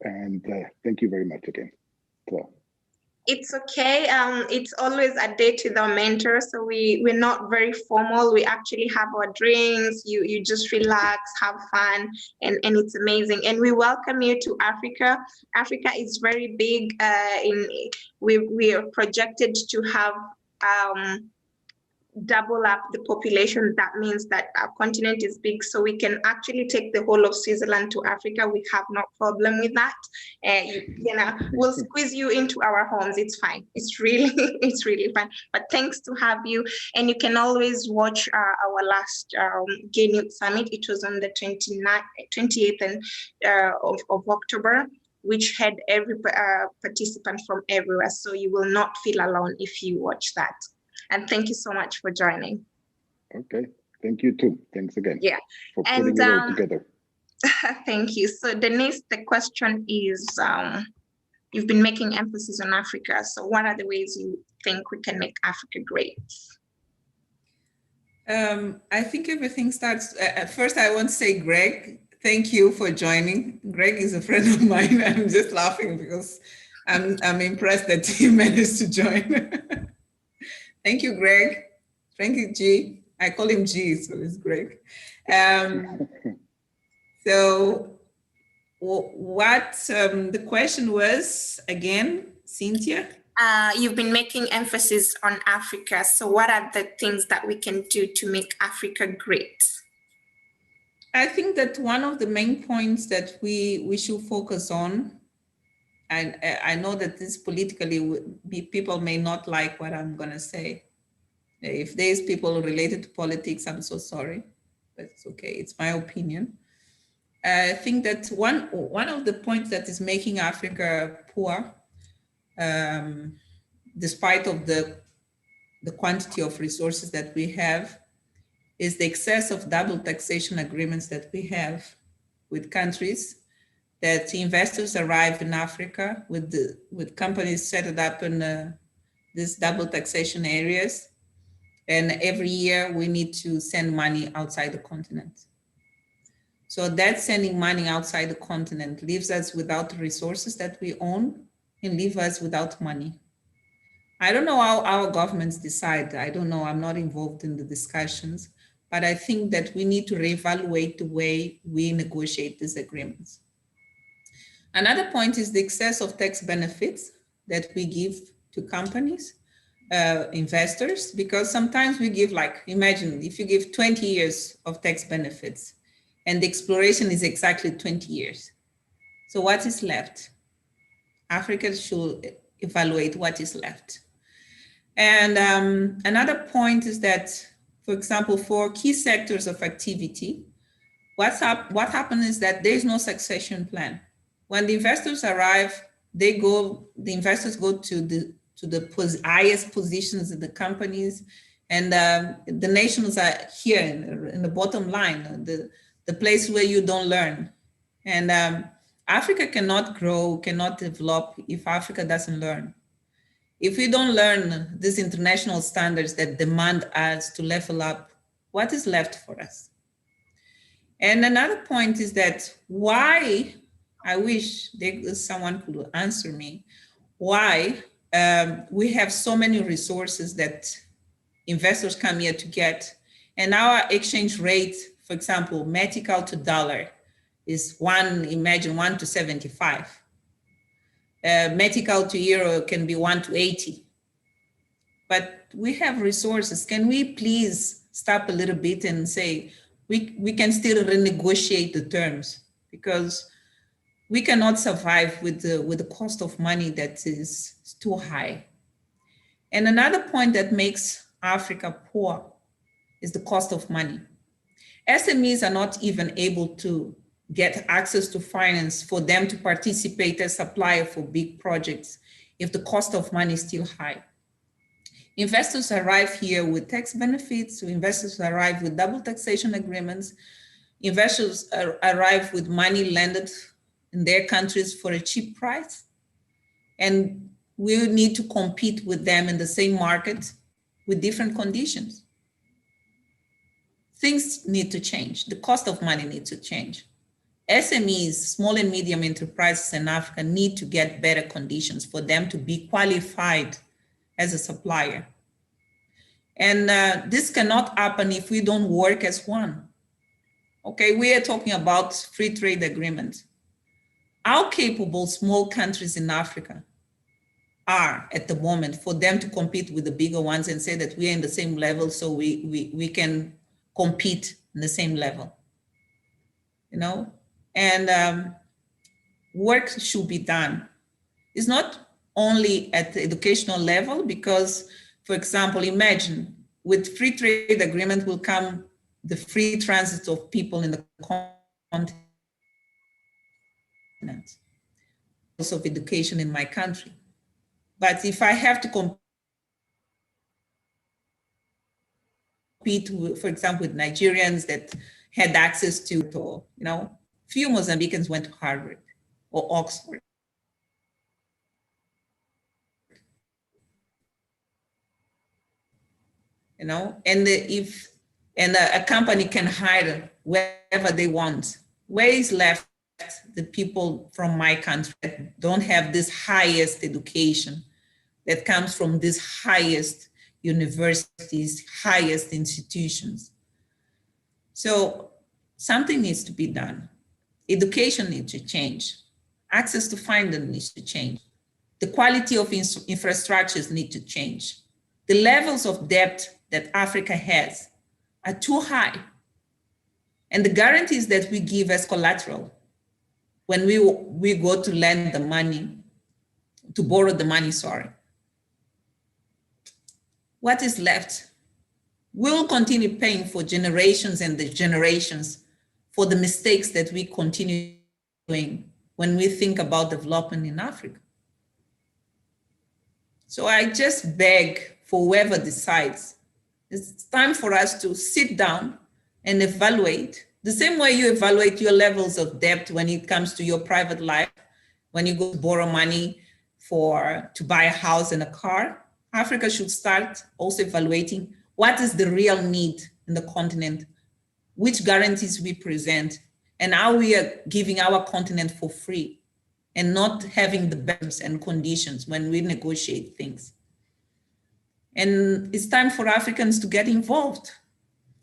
And thank you very much again. So. It's okay. It's always a date with our mentor. So we're not very formal. We actually have our drinks. You just relax, have fun, and it's amazing. And we welcome you to Africa. Africa is very big. We are projected to have double up the population. That means that our continent is big, so we can actually take the whole of Switzerland to Africa. We have no problem with that. We'll squeeze you into our homes. It's fine. It's really fun. But thanks to have you, and you can always watch our last Gain Youth Summit. It was on the 28th of October, which had every participant from everywhere. So you will not feel alone if you watch that. And thank you so much for joining. Okay, thank you too. Thanks again. Yeah, for putting it all together. Thank you. So Denise, the question is, you've been making emphasis on Africa. So what are the ways you think we can make Africa great? I think everything starts, first I want to say, Greg, thank you for joining. Greg is a friend of mine. I'm just laughing because I'm impressed that he managed to join. Thank you, Greg. Thank you, G. I call him G, so it's Greg. So what the question was again, Cynthia? You've been making emphasis on Africa. So what are the things that we can do to make Africa great? I think that one of the main points that we should focus on, and I know that this politically, people may not like what I'm going to say. If there's people related to politics, I'm so sorry, but it's okay. It's my opinion. I think that one of the points that is making Africa poor, despite of the quantity of resources that we have, is the excess of double taxation agreements that we have with countries, that investors arrive in Africa with companies set up in these double taxation areas. And every year we need to send money outside the continent. So that sending money outside the continent leaves us without the resources that we own and leave us without money. I don't know how our governments decide. I don't know, I'm not involved in the discussions, but I think that we need to reevaluate the way we negotiate these agreements. Another point is the excess of tax benefits that we give to companies, investors, because sometimes we give, like, imagine if you give 20 years of tax benefits and the exploration is exactly 20 years. So what is left? Africa should evaluate what is left. And another point is that, for example, for key sectors of activity, what happens is that there is no succession plan. When the investors arrive, the investors go to the highest positions in the companies, and the nations are here in the bottom line, the place where you don't learn. And Africa cannot grow, cannot develop if Africa doesn't learn. If we don't learn these international standards that demand us to level up, what is left for us? And another point is that why, I wish someone could answer me, why we have so many resources that investors come here to get. And our exchange rate, for example, Metical to dollar is imagine 1 to 75. Metical to euro can be 1 to 80. But we have resources. Can we please stop a little bit and say, we can still renegotiate the terms, because we cannot survive with the cost of money that is too high. And another point that makes Africa poor is the cost of money. SMEs are not even able to get access to finance for them to participate as supplier for big projects if the cost of money is still high. Investors arrive here with tax benefits, investors arrive with double taxation agreements, investors arrive with money lended in their countries for a cheap price. And we need to compete with them in the same market with different conditions. Things need to change. The cost of money needs to change. SMEs, small and medium enterprises in Africa, need to get better conditions for them to be qualified as a supplier. And this cannot happen if we don't work as one. Okay, we are talking about free trade agreement. How capable small countries in Africa are at the moment for them to compete with the bigger ones and say that we are in the same level, so we can compete in the same level, you know? And work should be done. It's not only at the educational level, because, for example, imagine with free trade agreement will come the free transit of people in the continent, also of education in my country. But if I have to compete with, for example, with Nigerians that had access to, you know, few Mozambicans went to Harvard or Oxford. You know, and a company can hire wherever they want. Where is left the people from my country that don't have this highest education that comes from these highest universities, highest institutions? So something needs to be done. Education needs to change. Access to funding needs to change. The quality of infrastructures need to change. The levels of debt that Africa has are too high. And the guarantees that we give as collateral when we go to lend the money, to borrow the money, sorry. What is left? We'll continue paying for generations and the generations for the mistakes that we continue doing when we think about development in Africa. So I just beg for whoever decides, it's time for us to sit down and evaluate the same way you evaluate your levels of debt when it comes to your private life, when you go to borrow money to buy a house and a car. Africa should start also evaluating what is the real need in the continent, which guarantees we present, and how we are giving our continent for free and not having the terms and conditions when we negotiate things. And it's time for Africans to get involved,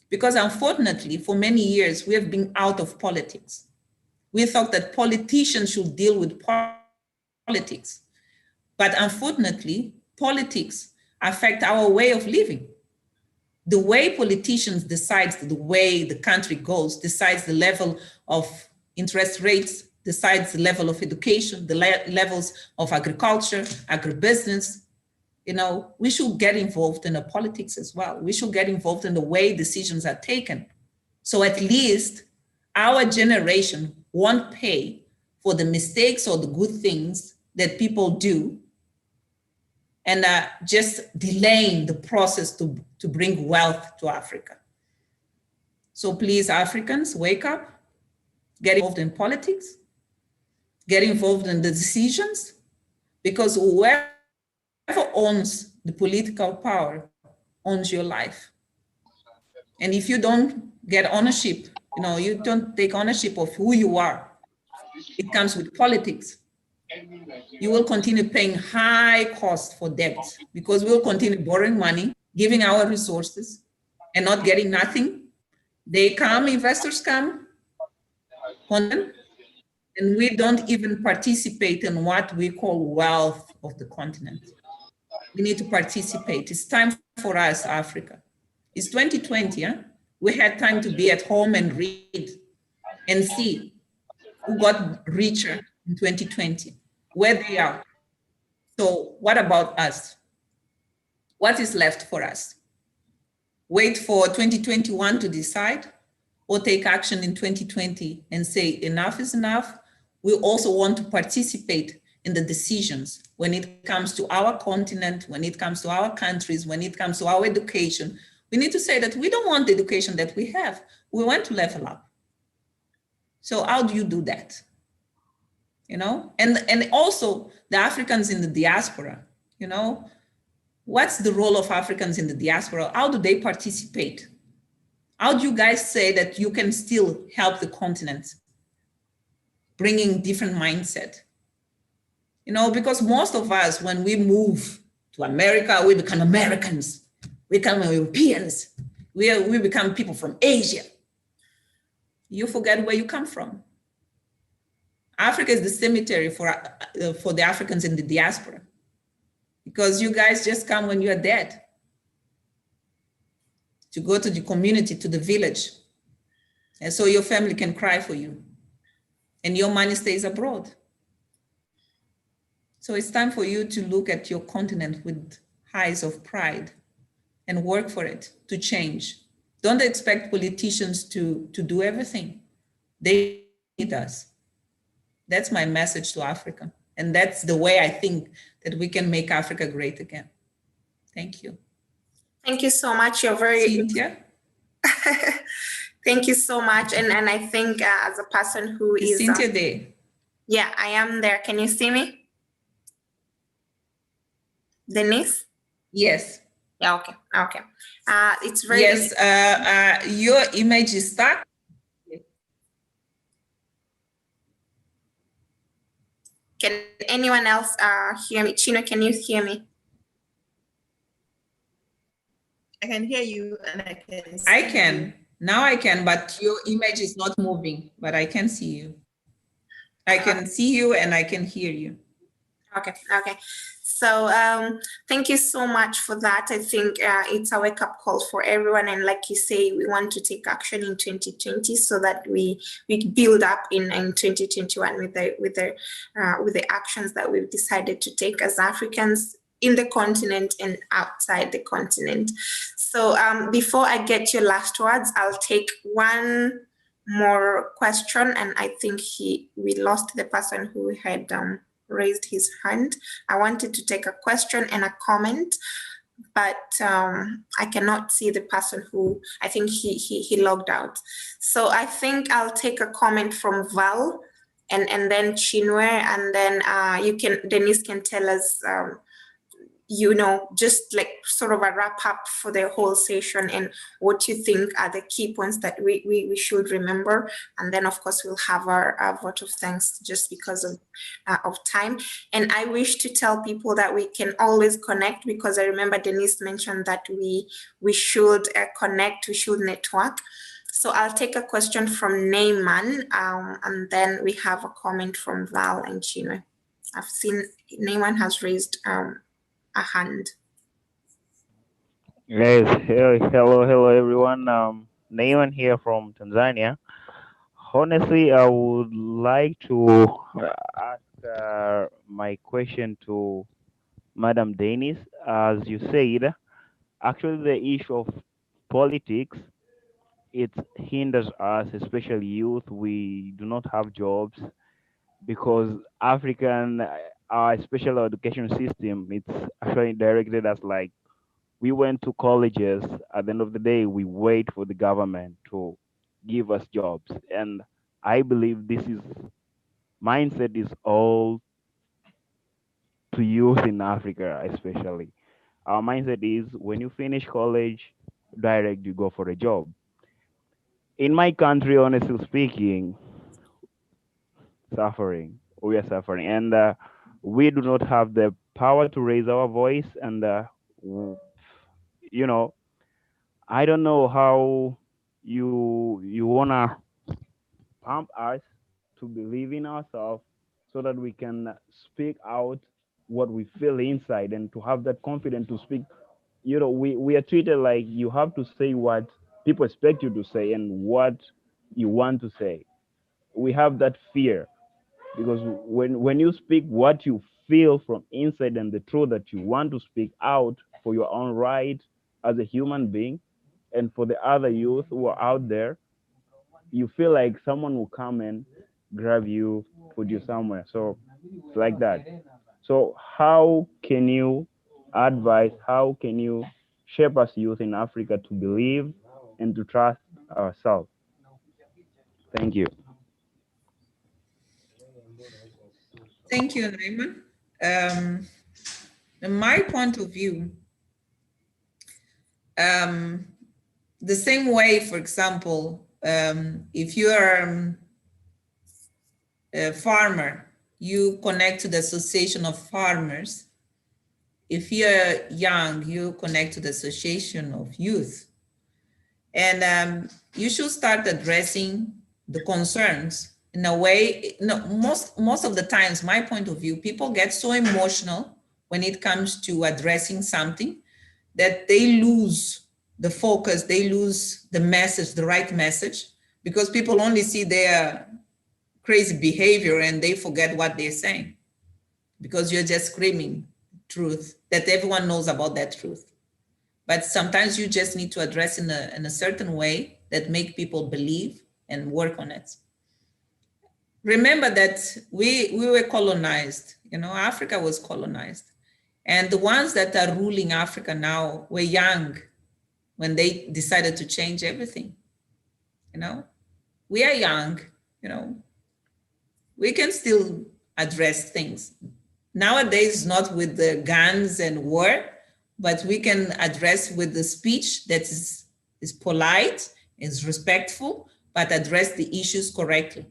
because unfortunately, for many years, we have been out of politics. We thought that politicians should deal with politics. But unfortunately, politics affect our way of living. The way politicians decide the way the country goes, decides the level of interest rates, decides the level of education, the levels of agriculture, agribusiness. You know, we should get involved in the politics as well. We should get involved in the way decisions are taken. So at least our generation won't pay for the mistakes or the good things that people do, and just delaying the process to bring wealth to Africa. So please, Africans, wake up, get involved in politics, get involved in the decisions, because whoever owns the political power owns your life. And if you don't get ownership, you know, you don't take ownership of who you are, it comes with politics. You will continue paying high cost for debt because we'll continue borrowing money, giving our resources and not getting nothing. They come, investors come, and we don't even participate in what we call wealth of the continent. We need to participate. It's time for us, Africa. It's 2020, huh? We had time to be at home and read and see who got richer in 2020, where they are. So what about us? What is left for us? Wait for 2021 to decide or take action in 2020 and say enough is enough? We also want to participate in the decisions when it comes to our continent, when it comes to our countries, when it comes to our education. We need to say that we don't want the education that we have. We want to level up. So how do you do that? You know, and also the Africans in the diaspora, you know, what's the role of Africans in the diaspora? How do they participate? How do you guys say that you can still help the continent, bringing different mindset? You know, because most of us, when we move to America, we become Americans, we become Europeans, we become people from Asia. You forget where you come from. Africa is the cemetery for the Africans in the diaspora, because you guys just come when you are dead, to go to the community, to the village. And so your family can cry for you and your money stays abroad. So it's time for you to look at your continent with eyes of pride and work for it to change. Don't expect politicians to do everything. They need us. That's my message to Africa. And that's the way I think that we can make Africa great again. Thank you. Thank you so much. You're very... Cynthia? Thank you so much. And I think as a person who is... Cynthia there? Yeah, I am there. Can you see me? Denise? Yes. Yeah, okay, okay. It's very... Yes, your image is stuck. Can anyone else hear me? Chino, can you hear me? I can hear you and I can see I can. you. Now I can, but your image is not moving, but I can see you. I can see you and I can hear you. Okay, okay. So thank you so much for that. I think it's a wake-up call for everyone. And like you say, we want to take action in 2020 so that we build up in 2021 with the actions that we've decided to take as Africans in the continent and outside the continent. So before I get your last words, I'll take one more question. And I think we lost the person who had raised his hand. I wanted to take a question and a comment, but I cannot see the person who, I think he logged out. So I think I'll take a comment from Val and then Chinwe, and then Denise can tell us, you know, just like sort of a wrap up for the whole session and what you think are the key points that we should remember. And then of course we'll have our vote of thanks just because of time. And I wish to tell people that we can always connect, because I remember Denise mentioned that we should connect, we should network. So I'll take a question from Neyman, and then we have a comment from Val and Chinwe. I've seen Neyman has raised a hand. Yes, hello everyone. Nayman here from Tanzania. Honestly, I would like to ask my question to Madam Denise. As you said, actually the issue of politics, it hinders us, especially youth. We do not have jobs because African, especially our education system, it's actually directed as like we went to colleges. At the end of the day, we wait for the government to give us jobs. And I believe this is mindset is all to youth in Africa, especially. Our mindset is when you finish college, direct you go for a job. In my country, honestly speaking, suffering. we are suffering, and we do not have the power to raise our voice. And you know, I don't know how you wanna pump us to believe in ourselves so that we can speak out what we feel inside and to have that confidence to speak. We are treated like you have to say what people expect you to say and what you want to say. We have that fear because when you speak what you feel from inside and the truth that you want to speak out for your own right as a human being and for the other youth who are out there, you feel like someone will come and grab you, put you somewhere. So it's like that. So how can you advise, how can you shape us youth in Africa to believe and to trust ourselves? Thank you. Thank you, Naiman. In my point of view, the same way, for example, if you're a farmer, you connect to the Association of Farmers. If you're young, you connect to the Association of Youth. And you should start addressing the concerns in a way. Most of the times, my point of view, people get so emotional when it comes to addressing something that they lose the focus, they lose the message, the right message, because people only see their crazy behavior and they forget what they're saying because you're just screaming truth that everyone knows about that truth. But sometimes you just need to address in a certain way that make people believe and work on it. Remember that we were colonized, Africa was colonized. And the ones that are ruling Africa now were young when they decided to change everything. We are young, we can still address things. Nowadays, not with the guns and war, but we can address with the speech that is polite, is respectful, but address the issues correctly.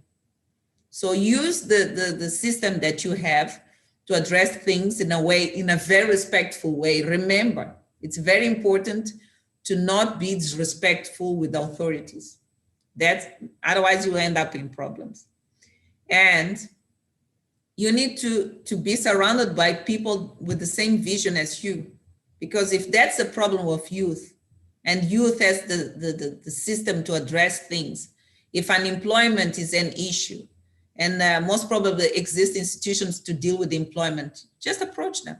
So use the system that you have to address things in a very respectful way. Remember, it's very important to not be disrespectful with authorities. Otherwise you end up in problems. And you need to be surrounded by people with the same vision as you. Because if that's the problem of youth, and youth has the system to address things, if unemployment is an issue, and most probably exist institutions to deal with employment, just approach them.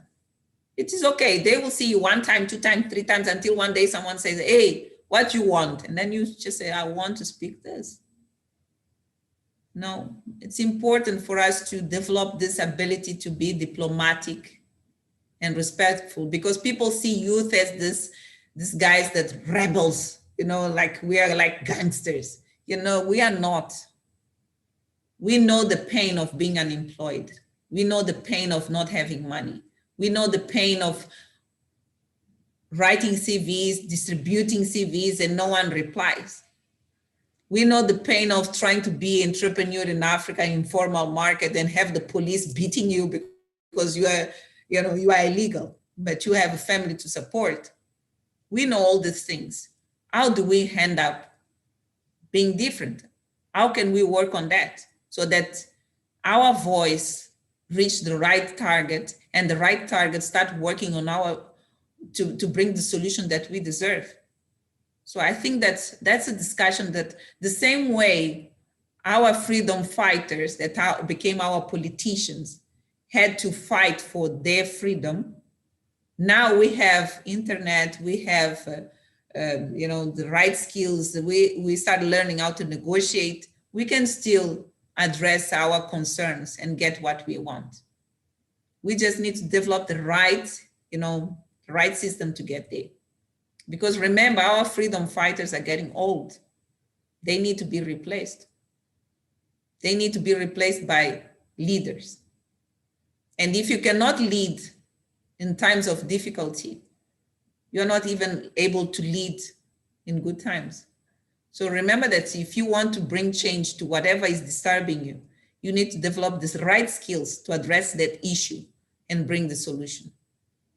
It is okay. They will see you 1 time, 2 times, 3 times, until one day someone says, hey, what you want? And then you just say, I want to speak this. No, it's important for us to develop this ability to be diplomatic and respectful, because people see youth as these guys that rebels, like we are like gangsters. We are not. We know the pain of being unemployed. We know the pain of not having money. We know the pain of writing CVs, distributing CVs, and no one replies. We know the pain of trying to be an entrepreneur in Africa, informal market, and have the police beating you because you are illegal, but you have a family to support. We know all these things. How do we end up being different? How can we work on that so that our voice reach the right target and the right target start working on to bring the solution that we deserve? So I think that's a discussion that the same way our freedom fighters that became our politicians had to fight for their freedom. Now we have internet, we have the right skills, we start learning how to negotiate. We can still address our concerns and get what we want. We just need to develop the right system to get there. Because remember, our freedom fighters are getting old. They need to be replaced. They need to be replaced by leaders. And if you cannot lead in times of difficulty, you're not even able to lead in good times. So remember that if you want to bring change to whatever is disturbing you, You need to develop the right skills to address that issue and bring the solution.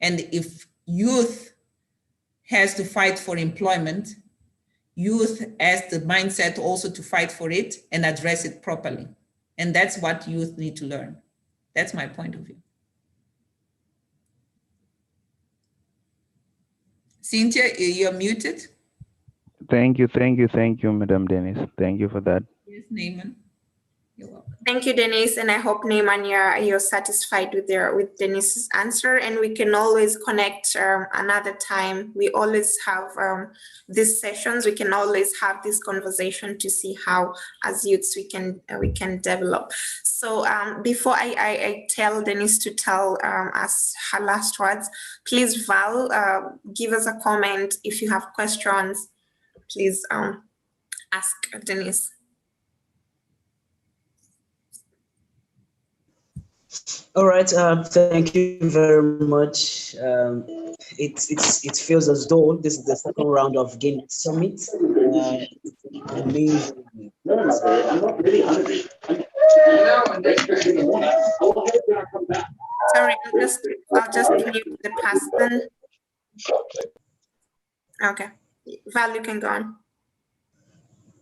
And if youth has to fight for employment, youth has the mindset also to fight for it and address it properly. And that's what youth need to learn. That's my point of view. Cynthia, you're muted. Thank you, Madam Dennis. Thank you for that. Yes, Neiman. You're welcome. Thank you, Denise, and I hope Neyman you're satisfied with Denise's answer, and we can always connect another time. We always have these sessions. We can always have this conversation to see how, as youths, we can develop. So before I tell Denise to tell us her last words, please, Val, give us a comment if you have questions. Please ask Denise. All right, thank you very much. It feels as though this is the second round of Gain Summit. Amazing. Sorry, I'll just mute the person. Okay, Val, you can go on.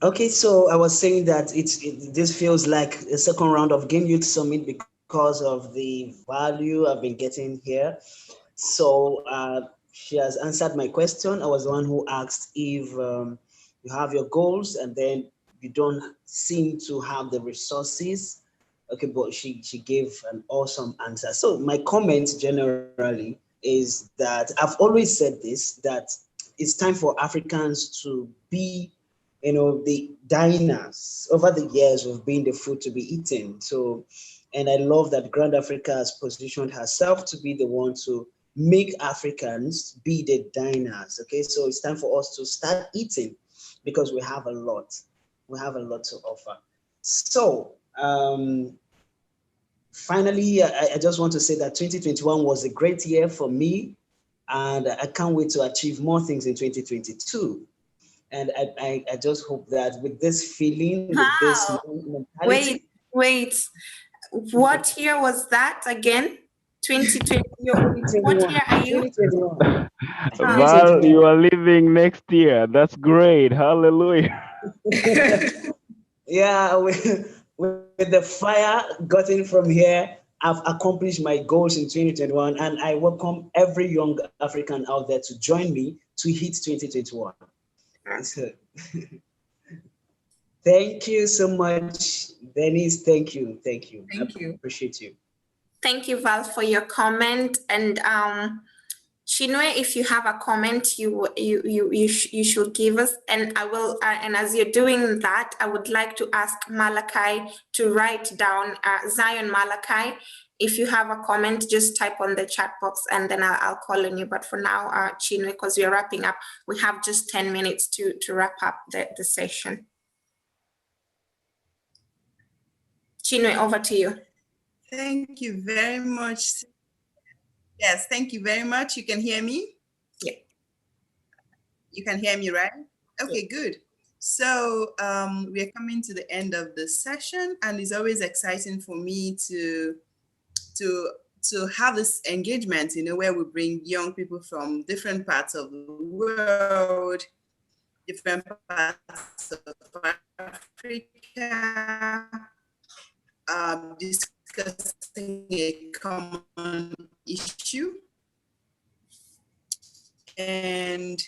Okay, so I was saying that this feels like a second round of Gain Youth Summit because of the value I've been getting here. So she has answered my question. I was the one who asked if you have your goals and then you don't seem to have the resources. Okay, but she gave an awesome answer. So my comment generally is that I've always said this, that it's time for Africans to be, the diners. Over the years, we've been the food to be eaten. So, and I love that Grand Africa has positioned herself to be the one to make Africans be the diners. Okay, so it's time for us to start eating because we have a lot. We have a lot to offer. So, finally, I just want to say that 2021 was a great year for me, and I can't wait to achieve more things in 2022. And I just hope that with this feeling, with this mentality. Wait. What year was that again? 2020. What year are you? 2021. Val, you are leaving next year. That's great. Hallelujah. Yeah, with the fire gotten from here, I've accomplished my goals in 2021, and I welcome every young African out there to join me to hit 2021. So, thank you so much, Denise. Thank you. Thank you. I appreciate you. Thank you, Val, for your comment. And Chinwe, if you have a comment, you should give us. And I will. And as you're doing that, I would like to ask Malachi to write down Zion Malachi. If you have a comment, just type on the chat box and then I'll call on you. But for now, Chinwe, because we're wrapping up, we have just 10 minutes to wrap up the session. Chinwe, over to you. Thank you very much. Yes, thank you very much. You can hear me? Yeah. You can hear me, right? Okay, good. So we are coming to the end of the session, and it's always exciting for me to have this engagement, where we bring young people from different parts of the world, different parts of Africa, discussing a common issue. And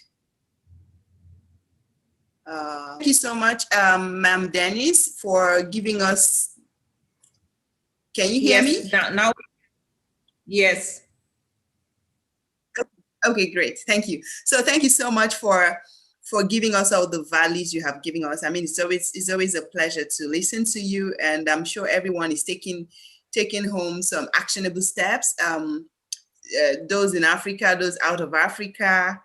thank you so much, Ma'am Dennis, for giving us. Can you hear me? Now, yes. Okay, great. Thank you. So thank you so much for giving us all the values you have given us. I mean, it's always a pleasure to listen to you, and I'm sure everyone is taking home some actionable steps. Those in Africa, those out of Africa.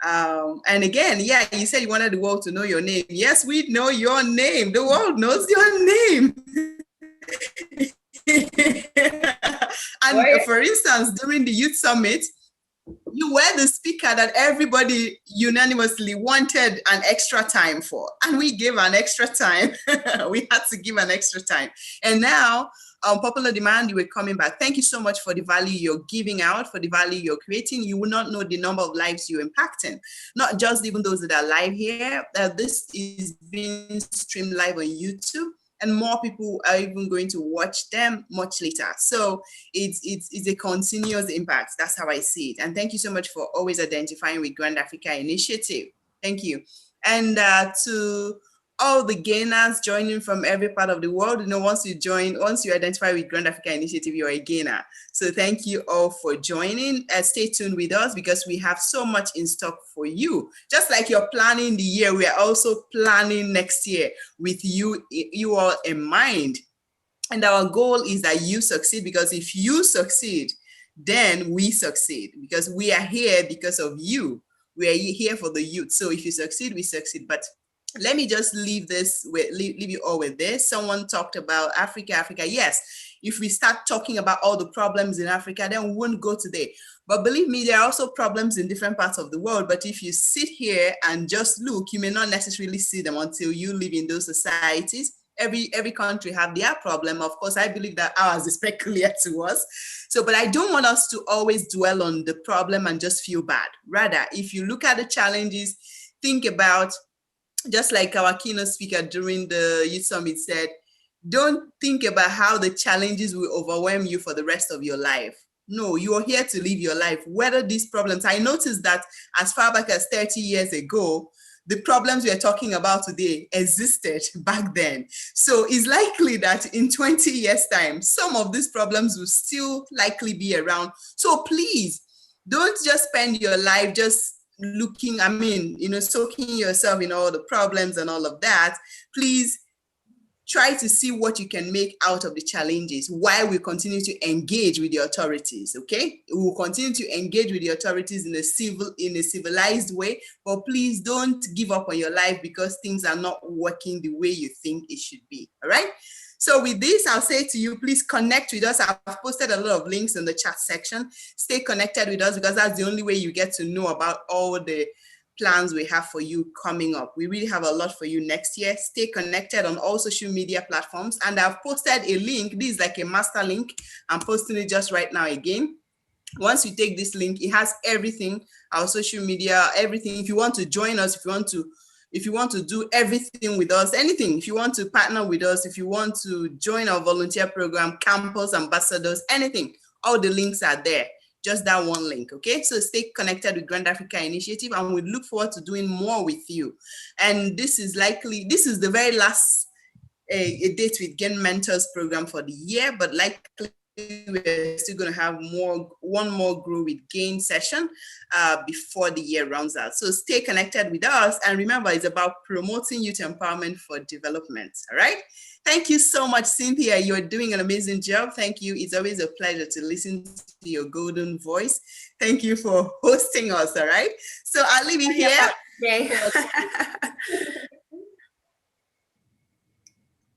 And again, yeah, you said you wanted the world to know your name. Yes, we know your name. The world knows your name. And for instance, during the Youth Summit, you were the speaker that everybody unanimously wanted an extra time for, and we gave an extra time. We had to give an extra time, and now popular demand, you were coming back. Thank you so much for the value you're giving out, for the value you're creating. You will not know the number of lives you're impacting, not just even those that are live here. This is being streamed live on YouTube, and more people are even going to watch them much later. So it's a continuous impact. That's how I see it. And thank you so much for always identifying with Grand Africa Initiative. Thank you. And to all the gainers joining from every part of the world, once you identify with Grand Africa Initiative, you're a gainer. So thank you all for joining. Stay tuned with us because we have so much in stock for you. Just like you're planning the year, we are also planning next year with you all in mind. And our goal is that you succeed, because if you succeed, then we succeed, because we are here because of you. We are here for the youth. So if you succeed, we succeed. But let me just leave you all with this. Someone talked about Africa. Yes, if we start talking about all the problems in Africa, then we won't go today. But believe me, there are also problems in different parts of the world. But if you sit here and just look, you may not necessarily see them until you live in those societies. Every country have their problem. Of course, I believe that ours is peculiar to us. So, but I don't want us to always dwell on the problem and just feel bad. Rather, if you look at the challenges, think about, just like our keynote speaker during the Youth Summit said, don't think about how the challenges will overwhelm you for the rest of your life. No, you are here to live your life. Whether these problems, I noticed that as far back as 30 years ago, the problems we are talking about today existed back then. So it's likely that in 20 years' time, some of these problems will still likely be around. So please, don't just spend your life just looking, soaking yourself in all the problems and all of that. Please try to see what you can make out of the challenges while we continue to engage with the authorities, okay? We will continue to engage with the authorities in a civilized way, but please don't give up on your life because things are not working the way you think it should be, all right? So with this, I'll say to you, please connect with us. I've posted a lot of links in the chat section. Stay connected with us because that's the only way you get to know about all the plans we have for you coming up. We really have a lot for you next year. Stay connected on all social media platforms. And I've posted a link. This is like a master link. I'm posting it just right now again. Once you take this link, it has everything, our social media, everything. If you want to join us, if you want to do everything with us, anything, if you want to partner with us, if you want to join our volunteer program, campus ambassadors, anything, all the links are there. Just that one link, okay? So stay connected with Grand Africa Initiative, and we look forward to doing more with you. And this is the very last a Date with Gain Mentors program for the year, but likely we're still going to have one more Grow with Gain session before the year runs out. So stay connected with us, and remember, it's about promoting youth empowerment for development. All right. Thank you so much, Cynthia. You're doing an amazing job. Thank you. It's always a pleasure to listen to your golden voice. Thank you for hosting us. All right. So I'll leave it here.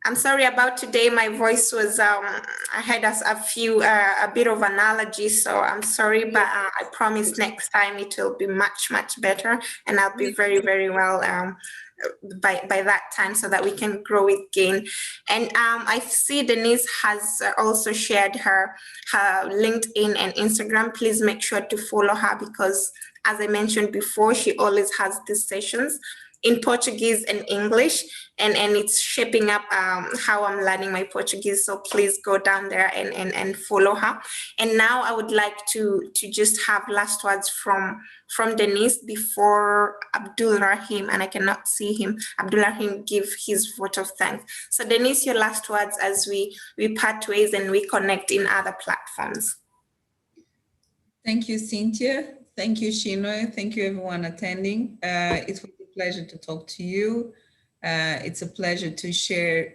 I'm sorry about today. My voice was, I had a bit of an allergy, so I'm sorry, but I promise next time it will be much, much better, and I'll be very, very well by that time, so that we can grow with Gain. And I see Denise has also shared her LinkedIn and Instagram. Please make sure to follow her, because as I mentioned before, she always has these sessions in Portuguese and English, and it's shaping up how I'm learning my Portuguese. So please go down there and follow her. And now I would like to just have last words from Denise before Abdul Rahim, and I cannot see him, Abdul Rahim, give his vote of thanks. So Denise, your last words as we part ways and we connect in other platforms. Thank you, Cynthia. Thank you, Shino. Thank you, everyone attending. It was a pleasure to talk to you. It's a pleasure to share.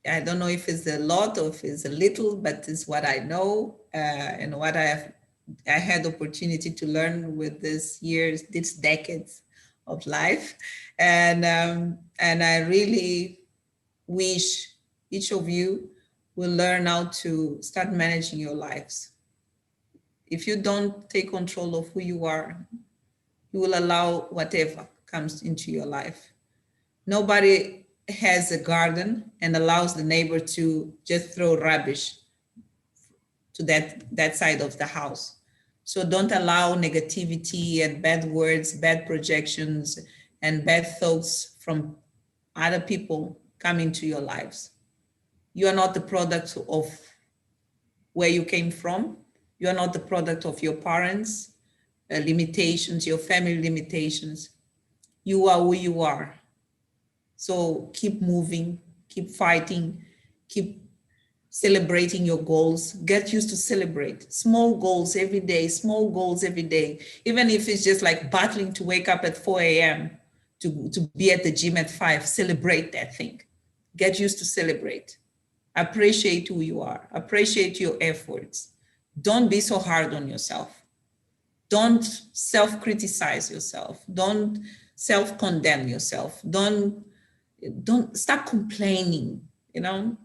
I don't know if it's a lot or if it's a little, but it's what I know and what I had the opportunity to learn with these decades of life. And I really wish each of you will learn how to start managing your lives. If you don't take control of who you are, you will allow whatever comes into your life. Nobody has a garden and allows the neighbor to just throw rubbish to that side of the house. So don't allow negativity and bad words, bad projections, and bad thoughts from other people come into your lives. You are not the product of where you came from. You are not the product of your parents' limitations, your family limitations. You are who you are. So keep moving, keep fighting, keep celebrating your goals. Get used to celebrate small goals every day, small goals every day. Even if it's just like battling to wake up at 4 a.m. to be at the gym at 5, celebrate that thing. Get used to celebrate. Appreciate who you are. Appreciate your efforts. Don't be so hard on yourself. Don't self-criticize yourself. Don't self-condemn yourself. Don't stop complaining, you know,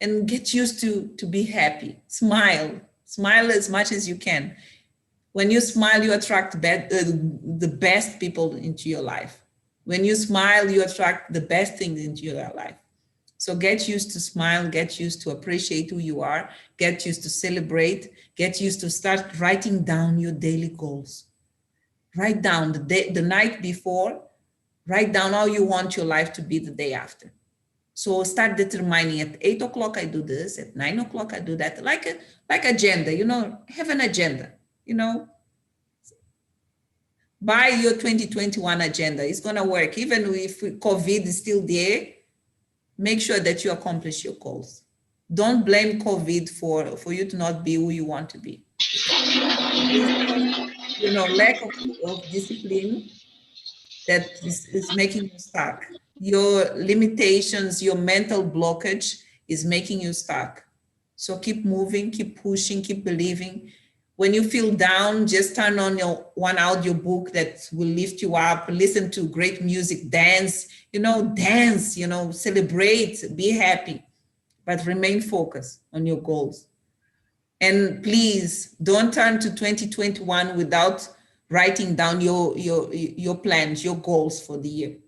and get used to be happy. Smile as much as you can. When you smile, you attract the best people into your life. When you smile, you attract the best things into your life. So get used to smile, get used to appreciate who you are, get used to celebrate, get used to start writing down your daily goals. Write down the night before, write down how you want your life to be the day after. So start determining at 8 o'clock I do this, at 9 o'clock I do that, like agenda, you know, have an agenda, you know. Buy your 2021 agenda, it's gonna work. Even if COVID is still there, make sure that you accomplish your goals. Don't blame COVID for you to not be who you want to be. You know, lack of discipline that is making you stuck. Your limitations, your mental blockage is making you stuck. So keep moving, keep pushing, keep believing. When you feel down, just turn on one audiobook that will lift you up, listen to great music, dance, celebrate, be happy, but remain focused on your goals. And please don't turn to 2021 without writing down your plans, your goals for the year.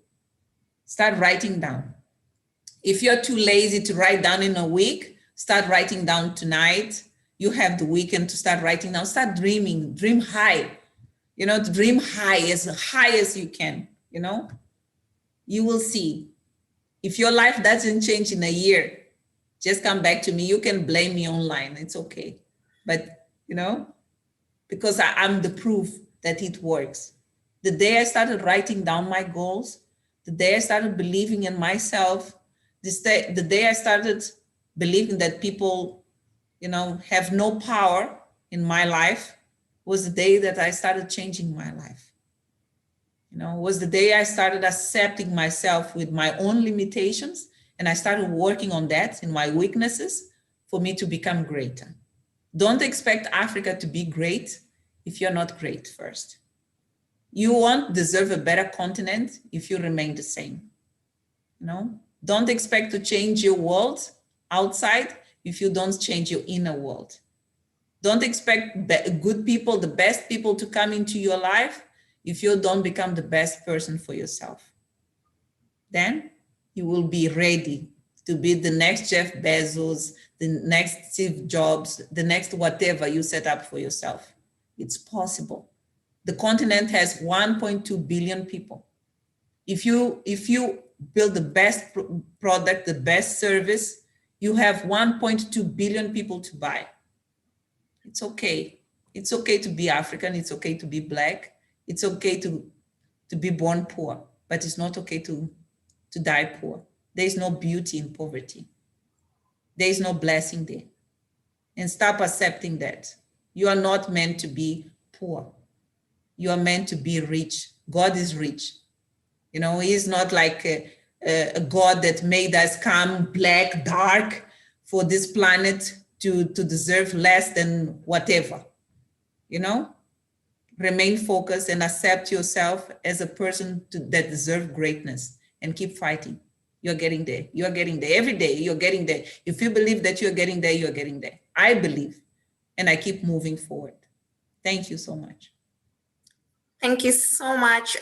Start writing down. If you're too lazy to write down in a week, start writing down tonight. You have the weekend to start writing down. Start dreaming, dream high. Dream high as you can, You will see. If your life doesn't change in a year, just come back to me. You can blame me online, it's okay. But, because I'm the proof that it works. The day I started writing down my goals, the day I started believing in myself, the day I started believing that people, have no power in my life, was the day that I started changing my life. Was the day I started accepting myself with my own limitations, and I started working on that in my weaknesses for me to become greater. Don't expect Africa to be great if you're not great first. You won't deserve a better continent if you remain the same. Don't expect to change your world outside if you don't change your inner world. Don't expect good people, the best people to come into your life if you don't become the best person for yourself. Then you will be ready to be the next Jeff Bezos, the next Steve Jobs, the next whatever you set up for yourself. It's possible. The continent has 1.2 billion people. If you build the best product, the best service, you have 1.2 billion people to buy. It's okay. It's okay to be African. It's okay to be Black. It's okay to be born poor, but it's not okay to die poor. There is no beauty in poverty. There is no blessing there. And stop accepting that. You are not meant to be poor. You are meant to be rich. God is rich. He is not like a God that made us come black, dark for this planet to deserve less than whatever. Remain focused and accept yourself as a person that deserves greatness, and keep fighting. You're getting there. You're getting there. Every day you're getting there. If you believe that you're getting there, you're getting there. I believe, and I keep moving forward. Thank you so much. Thank you so much,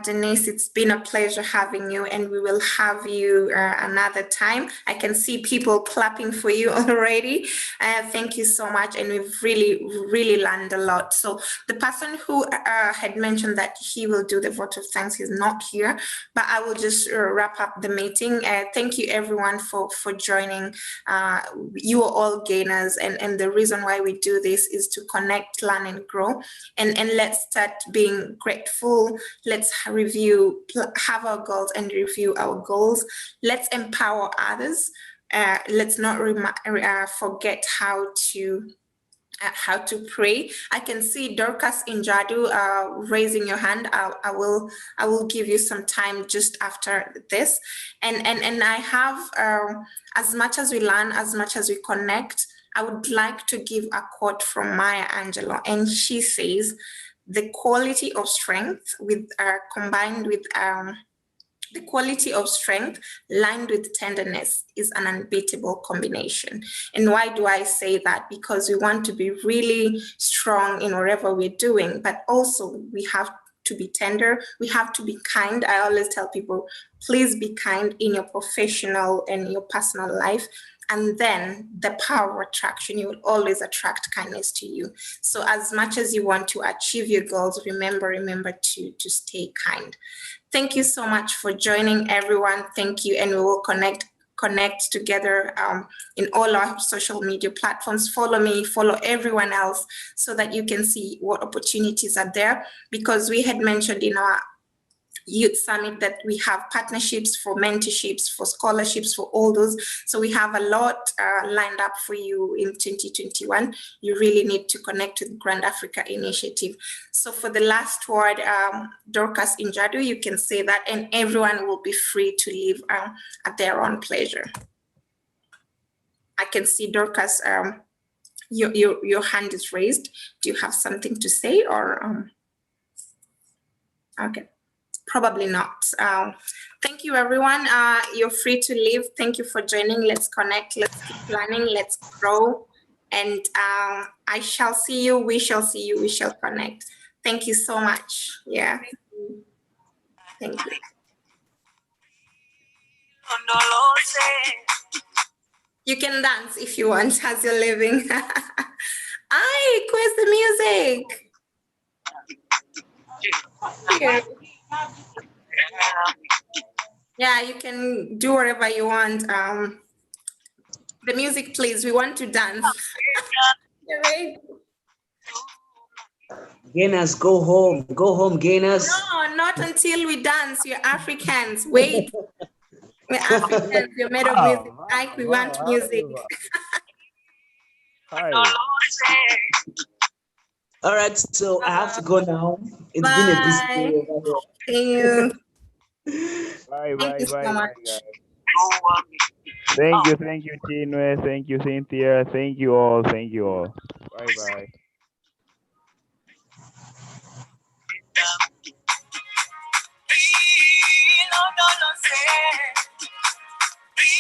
Denise. It's been a pleasure having you, and we will have you another time. I can see people clapping for you already. Thank you so much, and we've really learned a lot. So the person who had mentioned that he will do the vote of thanks is not here, but I will just wrap up the meeting. Thank you everyone for joining. You are all gainers, and the reason why we do this is to connect, learn, and grow. And let's start being grateful. Let's review, have our goals and review our goals. Let's empower others. Let's not forget how to pray. I can see Dorcas Injadu raising your hand. I will give you some time just after this. And I have, as much as we learn, as much as we connect, I would like to give a quote from Maya Angelou, and she says, the quality of strength combined with the quality of strength lined with tenderness is an unbeatable combination. And why do I say that? Because we want to be really strong in whatever we're doing, but also we have to be tender. We have to be kind. I always tell people, please be kind in your professional and your personal life. And then the power of attraction, you will always attract kindness to you. So as much as you want to achieve your goals, remember to stay kind. Thank you so much for joining, everyone. Thank you. And we will connect together in all our social media platforms. Follow me, follow everyone else so that you can see what opportunities are there. Because we had mentioned in our Youth Summit that we have partnerships for mentorships, for scholarships, for all those. So we have a lot lined up for you in 2021. You really need to connect with Grand Africa Initiative. So for the last word, Dorcas Injadu, you can say that, and everyone will be free to leave at their own pleasure. I can see Dorcas, your hand is raised. Do you have something to say or? Okay. Probably not. Thank you, everyone. You're free to leave. Thank you for joining. Let's connect. Let's keep planning. Let's grow. And I shall see you. We shall see you. We shall connect. Thank you so much. Yeah. Thank you. You can dance if you want as you're leaving. Aye, where's the music? Here. Yeah, you can do whatever you want. The music, please. We want to dance. Right? Gainers, go home. Go home, gainers. No, not until we dance. You're Africans. Wait. We're Africans. You're made of music. Like we want music. Hi. All right, so I have to go now. It's Bye. been a busy day over Thank here. Bye, Thank you so much. guys. Thank you, Chinwe. Thank you, Cynthia. Thank you all. Thank you all. Bye. Be